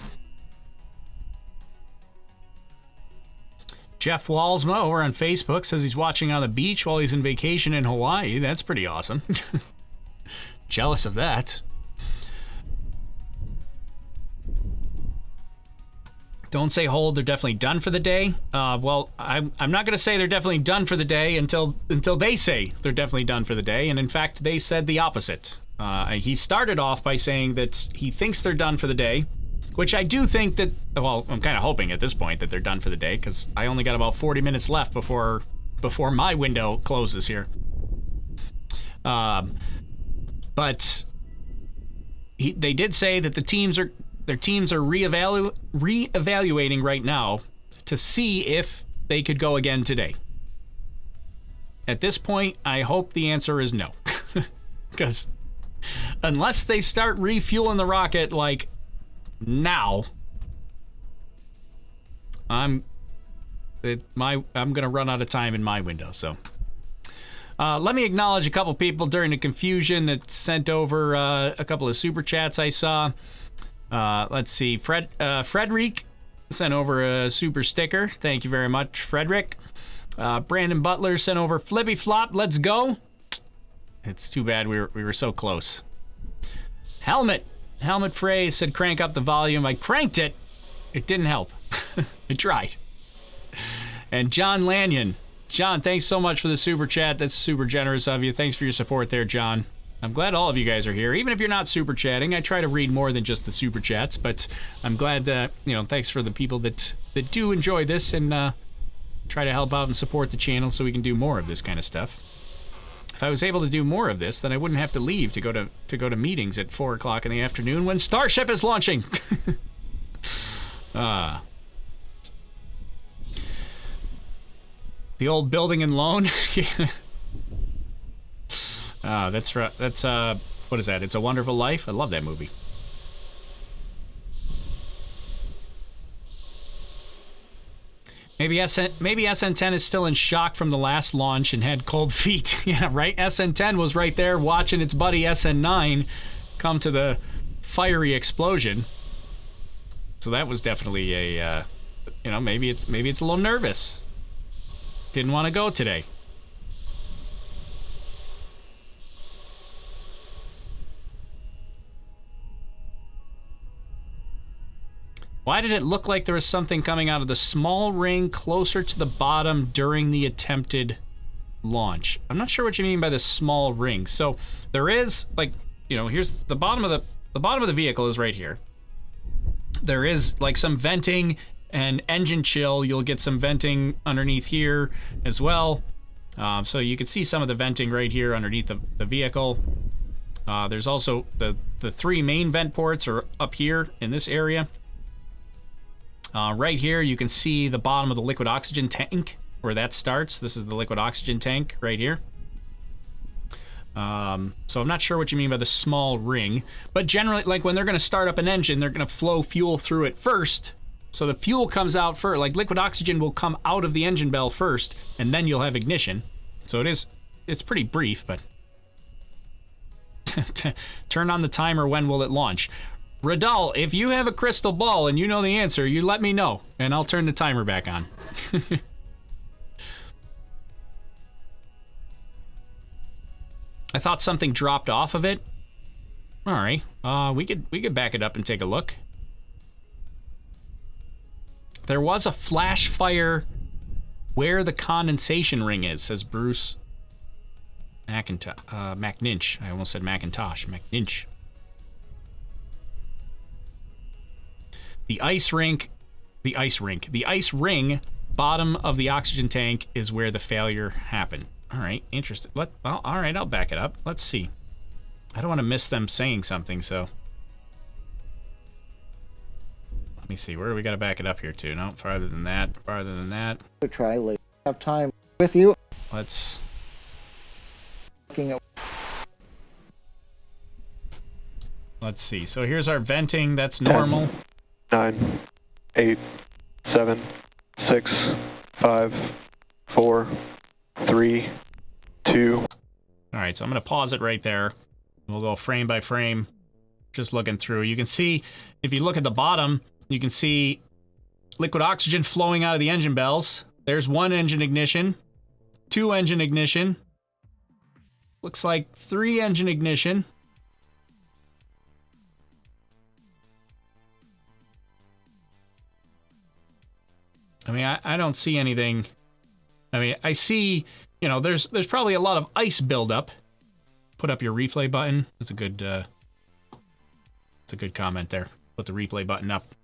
Jeff Walsma over on Facebook says he's watching on the beach while he's on vacation in Hawaii. That's pretty awesome. Jealous of that. Don't say hold, they're definitely done for the day. Well, I'm not going to say they're definitely done for the day until they say they're definitely done for the day. And in fact, they said the opposite. He started off by saying that he thinks they're done for the day, which I do think that, well, I'm kind of hoping at this point that they're done for the day, because I only got about 40 minutes left before my window closes here. But they did say that their teams are reevaluating right now to see if they could go again today. At this point, I hope the answer is no. Because unless they start refueling the rocket like now, I'm gonna run out of time in my window. So let me acknowledge a couple people during the confusion that sent over a couple of super chats I saw. Let's see, Frederick sent over a super sticker. Thank you very much, Frederick. Brandon Butler sent over Flippy Flop. Let's go. It's too bad we were so close. Helmet Frey said crank up the volume. I cranked it. It didn't help. I tried. And John Lanyon. John, thanks so much for the super chat. That's super generous of you. Thanks for your support there, John. I'm glad all of you guys are here. Even if you're not super chatting, I try to read more than just the super chats, but I'm glad that, thanks for the people that do enjoy this and try to help out and support the channel so we can do more of this kind of stuff. If I was able to do more of this, then I wouldn't have to leave to go to meetings at 4 o'clock in the afternoon when Starship is launching. The old building and loan. That's what is that? It's a Wonderful Life. I love that movie. Maybe SN10 is still in shock from the last launch and had cold feet. Yeah, right? SN10 was right there watching its buddy SN9 come to the fiery explosion. So that was definitely a, maybe it's a little nervous. Didn't want to go today. Why did it look like there was something coming out of the small ring closer to the bottom during the attempted launch? I'm not sure what you mean by the small ring. So there is, here's the bottom of the vehicle is right here. There is like some venting and engine chill. You'll get some venting underneath here as well. So you can see some of the venting right here underneath the vehicle. There's also the 3 main vent ports are up here in this area. Right here, you can see the bottom of the liquid oxygen tank, where that starts. This is the liquid oxygen tank right here. So I'm not sure what you mean by the small ring, but generally, like when they're going to start up an engine, they're going to flow fuel through it first. So the fuel comes out first, like liquid oxygen will come out of the engine bell first, and then you'll have ignition. So it's pretty brief, but turn on the timer, when will it launch? Radal, if you have a crystal ball and you know the answer, you let me know, and I'll turn the timer back on. I thought something dropped off of it. All right, we could back it up and take a look. There was a flash fire where the condensation ring is, says Bruce McNinch. I almost said Macintosh. McNinch. The ice ring, bottom of the oxygen tank is where the failure happened. All right, interesting. All right, I'll back it up. Let's see. I don't want to miss them saying something, so. Let me see, where do we got to back it up here to? No, farther than that. To try later. Have time with you. Let's. Let's see. So here's our venting. That's normal. 9, 8, 7, 6, 5, 4, 3, 2. All right, so I'm going to pause it right there. We'll go frame by frame, just looking through. You can see, if you look at the bottom, you can see liquid oxygen flowing out of the engine bells. There's 1 engine ignition, 2 engine ignition. Looks like 3 engine ignition. I mean, I don't see anything. I mean, I see, there's probably a lot of ice buildup. Put up your replay button. That's a good comment there. Put the replay button up.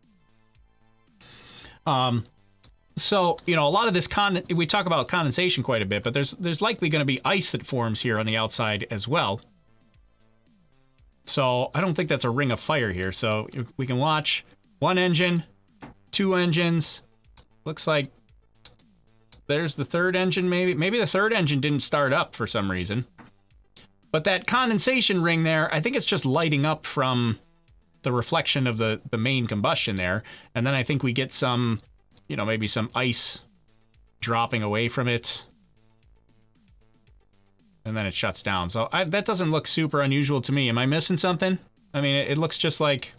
So, a lot of this we talk about condensation quite a bit, but there's likely going to be ice that forms here on the outside as well. So I don't think that's a ring of fire here. So we can watch one engine, two engines. Looks like there's the third engine, maybe. Maybe the third engine didn't start up for some reason. But that condensation ring there, I think it's just lighting up from the reflection of the main combustion there. And then I think we get some, you know, maybe some ice dropping away from it. And then it shuts down. So that doesn't look super unusual to me. Am I missing something? I mean, it looks just like...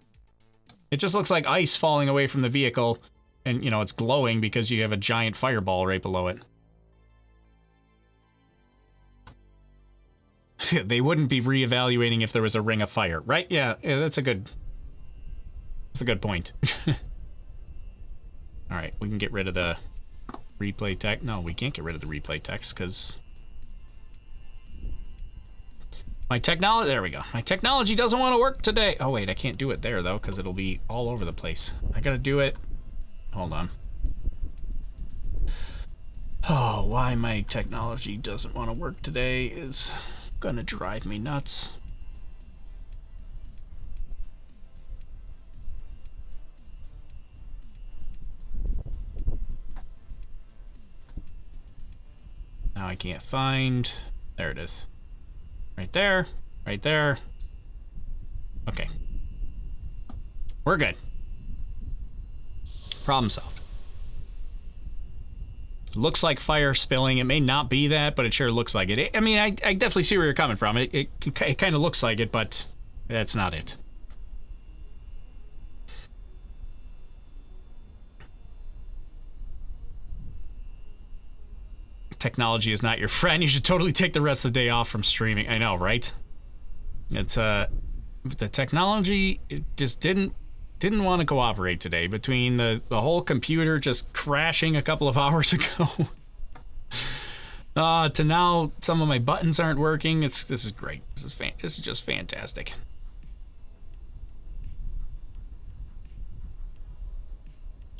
It just looks like ice falling away from the vehicle. And, you know, it's glowing because you have a giant fireball right below it. They wouldn't be reevaluating if there was a ring of fire, right? Yeah, that's a good point. All right, we can get rid of the replay text. No, we can't get rid of the replay text because my technology, there we go. My technology doesn't want to work today. Oh wait, I can't do it there though because it'll be all over the place. I gotta do it. Hold on. Oh, why my technology doesn't want to work today is gonna drive me nuts. Now I can't find. There it is. Right there. Right there. Okay. We're good. Problem solved. Looks like fire spilling. It may not be that, but it sure looks like it. I mean, I definitely see where you're coming from. It kind of looks like it, but that's not it. Technology is not your friend. You should totally take the rest of the day off from streaming. I know, right? It's the technology, it just didn't want to cooperate today between the whole computer just crashing a couple of hours ago to now some of my buttons aren't working. This is great. This is just fantastic.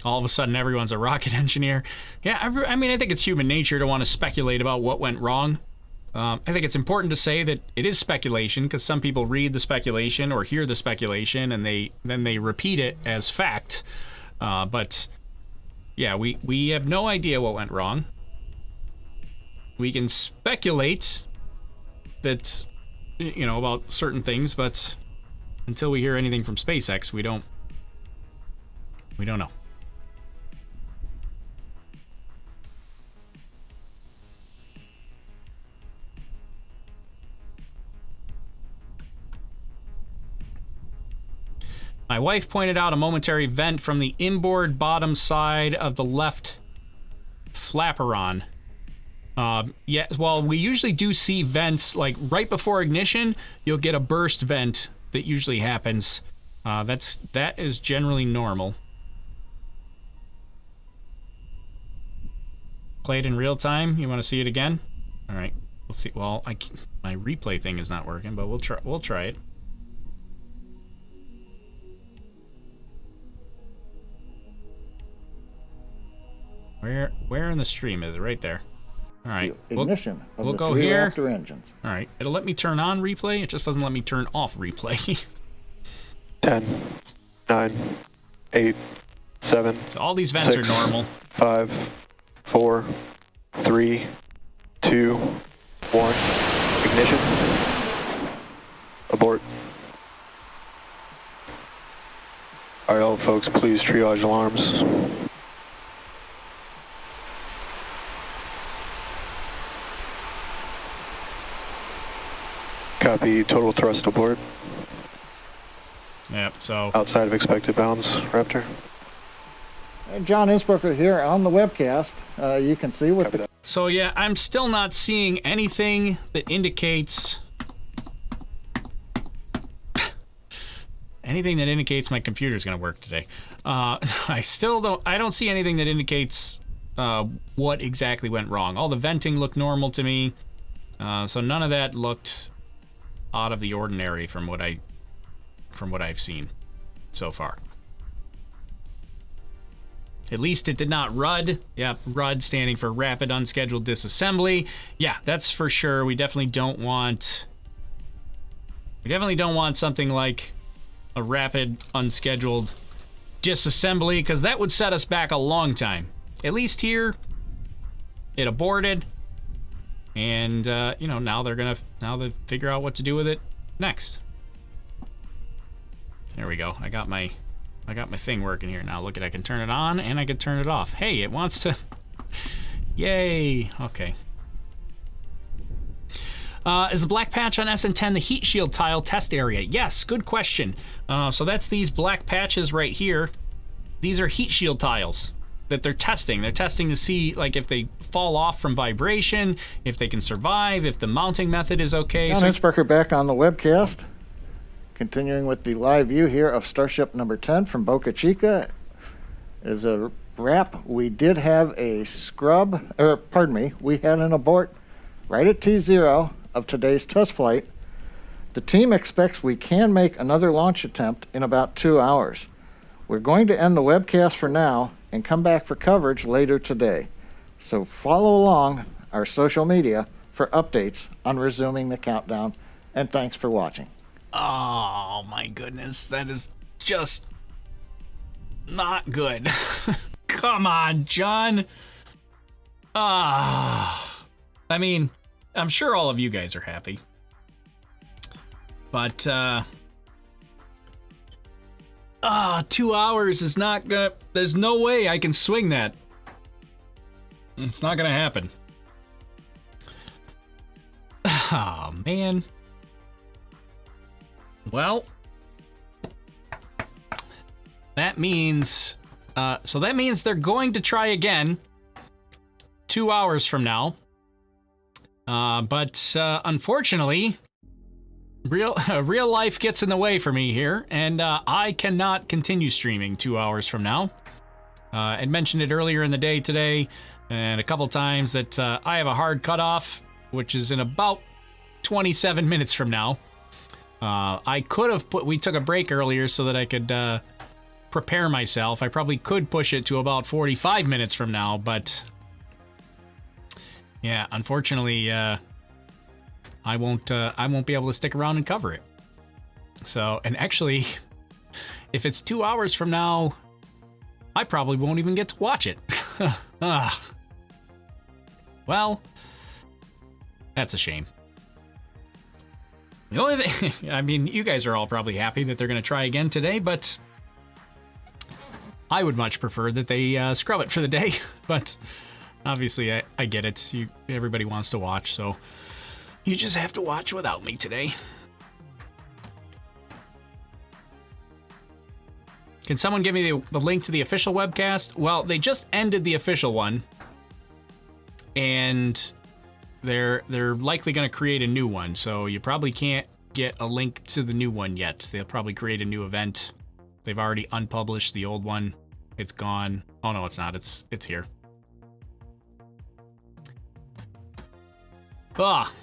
All of a sudden, everyone's a rocket engineer. Yeah, I mean, I think it's human nature to want to speculate about what went wrong. I think it's important to say that it is speculation because some people read the speculation or hear the speculation and then they repeat it as fact. But yeah, we have no idea what went wrong. We can speculate that, you know, about certain things, but until we hear anything from SpaceX, we don't know. My wife pointed out a momentary vent from the inboard bottom side of the left flaperon. Yeah, well, we usually do see vents, like right before ignition, you'll get a burst vent that usually happens. That is generally normal. Play it in real time. You want to see it again? All right, we'll see. Well, my replay thing is not working, but we'll try it. Where in the stream is it? Right there. All right. Ignition of we'll the go three here. Raptor engines. All right. It'll let me turn on replay. It just doesn't let me turn off replay. 10, 9, 8, 7. So all these vents 6, are normal. 5, 4, 3, 2, 1. Ignition. Abort. All right, all folks, please triage alarms. Copy, total thrust abort. Yep, so... Outside of expected bounds, Raptor. John Innsbrucker here on the webcast. You can see what the... So yeah, I'm still not seeing anything that indicates... anything that indicates my computer's gonna work today. I don't see anything that indicates what exactly went wrong. All the venting looked normal to me. So none of that looked out of the ordinary from what I've seen so far. At least it did not RUD. Yep, RUD standing for Rapid Unscheduled Disassembly. Yeah, that's for sure. We definitely don't want We definitely don't want something like a rapid, unscheduled disassembly, because that would set us back a long time. At least here, it aborted, and you know, now they figure out what to do with it next. There we go. I got my thing working here now. Look at, I can turn it on and I can turn it off. Hey, it wants to. Yay. Okay. Is the black patch on SN10 the heat shield tile test area? Yes, good question. So that's these black patches right here. These are heat shield tiles that they're testing. They're testing to see, like, if they fall off from vibration, if they can survive, if the mounting method is okay. John Hitzberger back on the webcast. Continuing with the live view here of Starship number 10 from Boca Chica. As a wrap, we did have a we had an abort right at T0 of today's test flight. The team expects we can make another launch attempt in about 2 hours. We're going to end the webcast for now and come back for coverage later today. So follow along our social media for updates on resuming the countdown, and thanks for watching. Oh my goodness, that is just not good. Come on, John. I mean, I'm sure all of you guys are happy. But 2 hours is not gonna, there's no way I can swing that. It's not gonna happen. Oh man. Well, that means that means they're going to try again 2 hours from now. But unfortunately, real life gets in the way for me here, and I cannot continue streaming 2 hours from now. I mentioned it earlier in the day today, and a couple times, that I have a hard cutoff, which is in about 27 minutes from now. I could have we took a break earlier so that I could prepare myself. I probably could push it to about 45 minutes from now, but yeah, unfortunately, I won't be able to stick around and cover it. So, and actually, if it's 2 hours from now, I probably won't even get to watch it. Well, that's a shame. The only thing, I mean, you guys are all probably happy that they're going to try again today, but I would much prefer that they scrub it for the day. But obviously, I get it. Everybody wants to watch, so you just have to watch without me today. Can someone give me the link to the official webcast? Well, they just ended the official one, and they're likely going to create a new one, so you probably can't get a link to the new one yet. They'll probably create a new event. They've already unpublished the old one. It's gone. Oh no, it's not. It's here. Ah.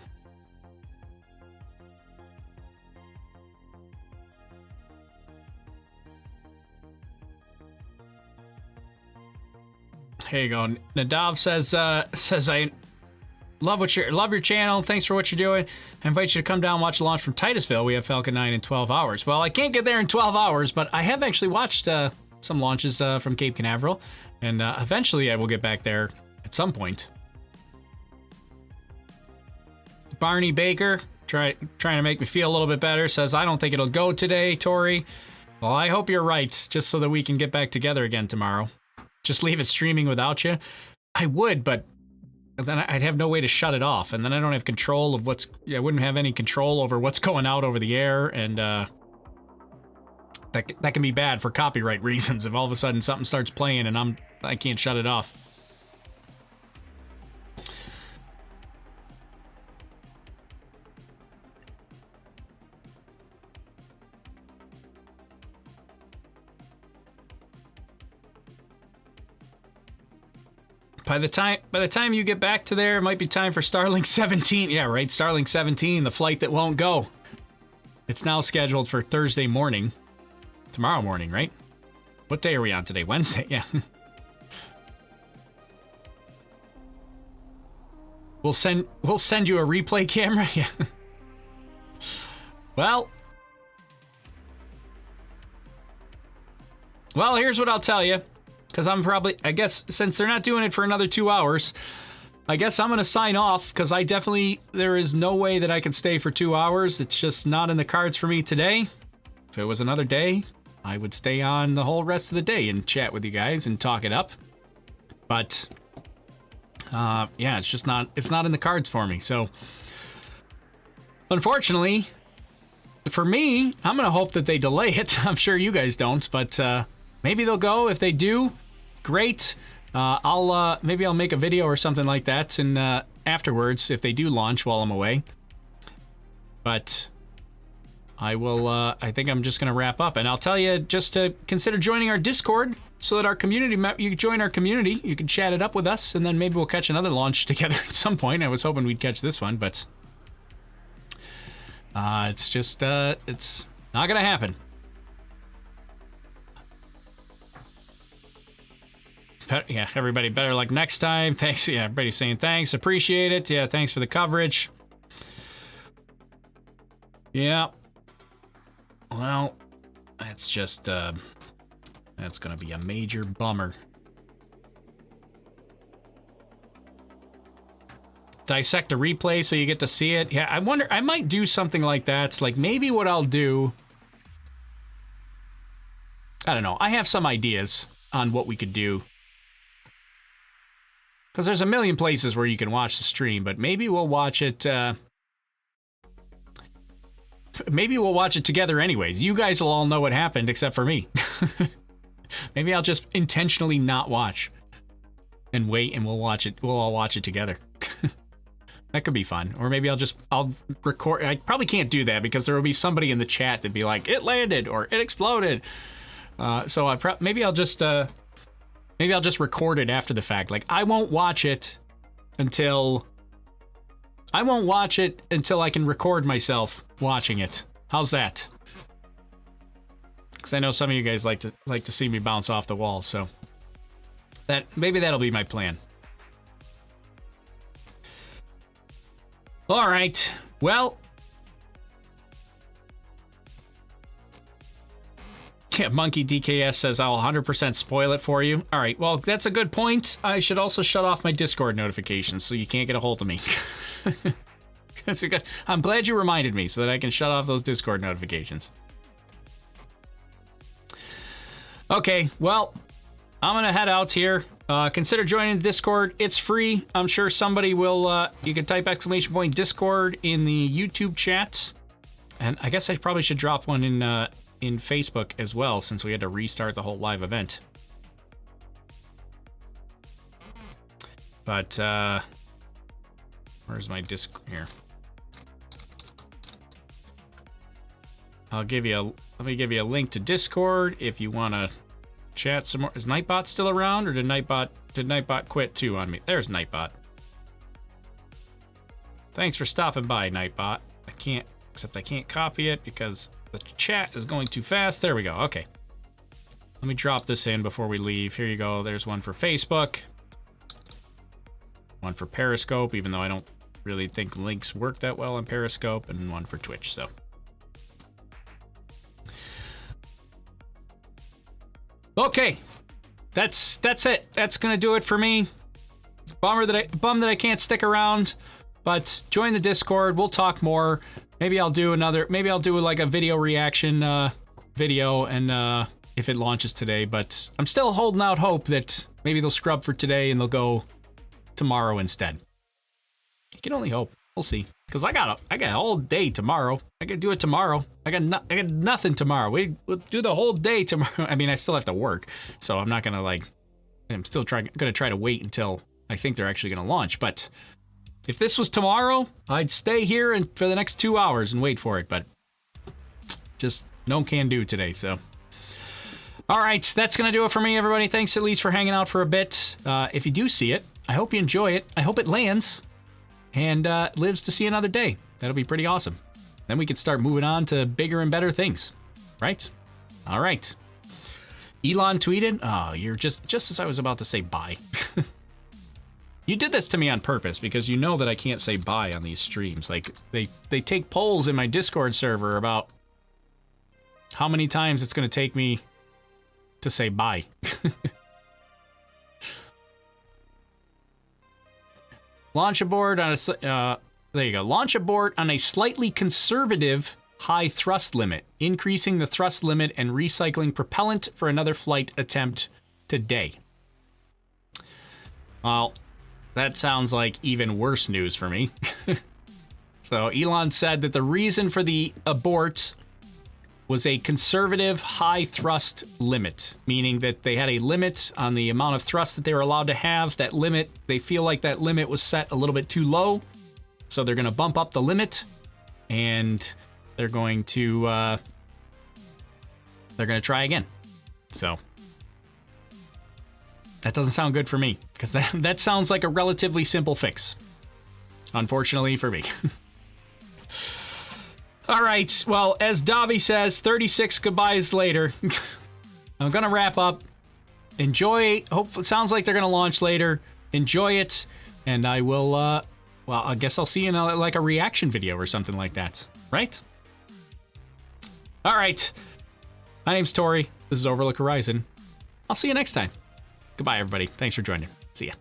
Here you go. Nadav says I love your channel. Thanks for what you're doing. I invite you to come down and watch the launch from Titusville. We have Falcon 9 in 12 hours. Well, I can't get there in 12 hours, but I have actually watched some launches from Cape Canaveral, and eventually I will get back there at some point. Barney Baker, trying to make me feel a little bit better, says, I don't think it'll go today, Tori. Well, I hope you're right, just so that we can get back together again tomorrow. Just leave it streaming without you. I would, but then I'd have no way to shut it off, and then I don't have control of I wouldn't have any control over what's going out over the air, and that can be bad for copyright reasons if all of a sudden something starts playing and I can't shut it off. By the time you get back to there, it might be time for Starlink 17. Yeah, right, Starlink 17, the flight that won't go. It's now scheduled for Thursday morning. Tomorrow morning, right? What day are we on today? Wednesday, yeah. We'll send you a replay camera, yeah. Well, here's what I'll tell you. Because I guess, since they're not doing it for another 2 hours, I guess I'm going to sign off, because there is no way that I can stay for 2 hours. It's just not in the cards for me today. If it was another day, I would stay on the whole rest of the day and chat with you guys and talk it up. But, yeah, it's not in the cards for me. So, unfortunately, for me, I'm going to hope that they delay it. I'm sure you guys don't, but maybe they'll go. If they do, great. Maybe I'll make a video or something like that and afterwards if they do launch while I'm away. But I will, I think I'm just going to wrap up. And I'll tell you just to consider joining our Discord so that our community, you can join our community. You can chat it up with us, and then maybe we'll catch another launch together at some point. I was hoping we'd catch this one, but it's just, it's not going to happen. Yeah, everybody, better luck next time. Thanks. Yeah, everybody's saying thanks. Appreciate it. Yeah, thanks for the coverage. Yeah. Well, that's just, that's going to be a major bummer. Dissect a replay so you get to see it. Yeah, I wonder, I might do something like that. Like, maybe what I'll do, I don't know. I have some ideas on what we could do. Because there's a million places where you can watch the stream, but maybe we'll watch it, maybe we'll watch it together anyways. You guys will all know what happened except for me. Maybe I'll just intentionally not watch and wait, and we'll watch it. We'll all watch it together. That could be fun. Or maybe I'll record. I probably can't do that because there will be somebody in the chat that'd be like, it landed or it exploded. So maybe I'll just record it after the fact. Like, I won't watch it until I can record myself watching it. How's that? Because I know some of you guys like to see me bounce off the wall, so maybe that'll be my plan. All right. Well, yeah, Monkey DKS says I'll 100% spoil it for you. All right. Well, that's a good point. I should also shut off my Discord notifications so you can't get a hold of me. That's a good. I'm glad you reminded me so that I can shut off those Discord notifications. Okay, well, I'm gonna head out here. Consider joining the Discord. It's free. I'm sure somebody will. You can type !Discord in the YouTube chat, and I guess I probably should drop one in Facebook as well, since we had to restart the whole live event. But where's my Discord here? Let me give you a link to Discord if you want to chat some more. Is Nightbot still around, or did Nightbot quit too on me? There's Nightbot. Thanks for stopping by, Nightbot. I can't copy it because the chat is going too fast. There we go. Okay. Let me drop this in before we leave. Here you go. There's one for Facebook. One for Periscope, even though I don't really think links work that well on Periscope, and one for Twitch, so. Okay, that's it. That's gonna do it for me. Bummed that I can't stick around, but join the Discord. We'll talk more. Maybe I'll do like a video reaction video, and if it launches today. But I'm still holding out hope that maybe they'll scrub for today and they'll go tomorrow instead. You can only hope. We'll see. Because I got all day tomorrow. I can do it tomorrow. I got nothing tomorrow. We'll do the whole day tomorrow. I mean, I still have to work, so I'm not gonna I'm still gonna try to wait until I think they're actually gonna launch. But if this was tomorrow, I'd stay here for the next 2 hours and wait for it. But just no can do today. So, all right, that's gonna do it for me, everybody. Thanks at least for hanging out for a bit. If you do see it, I hope you enjoy it. I hope it lands and lives to see another day. That'll be pretty awesome. Then we could start moving on to bigger and better things, right? All right. Elon tweeted, oh, you're just as I was about to say bye. You did this to me on purpose because you know that I can't say bye on these streams. Like, they take polls in my Discord server about how many times it's going to take me to say bye. Launch abort on a... there you go. Launch abort on a slightly conservative high thrust limit, increasing the thrust limit and recycling propellant for another flight attempt today. Well, that sounds like even worse news for me. So Elon said that the reason for the abort was a conservative high thrust limit, meaning that they had a limit on the amount of thrust that they were allowed to have. That limit, they feel like that limit was set a little bit too low, so they're going to bump up the limit, and they're going to try again. So that doesn't sound good for me, because that sounds like a relatively simple fix, unfortunately for me. All right, well, as Davi says, 36 goodbyes later, I'm going to wrap up. Enjoy. It sounds like they're going to launch later. Enjoy it, and I will, well, I guess I'll see you in like a reaction video or something like that, right? All right, my name's Tori. This is Overlook Horizon. I'll see you next time. Goodbye, everybody. Thanks for joining. See ya.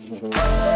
Mm-hmm.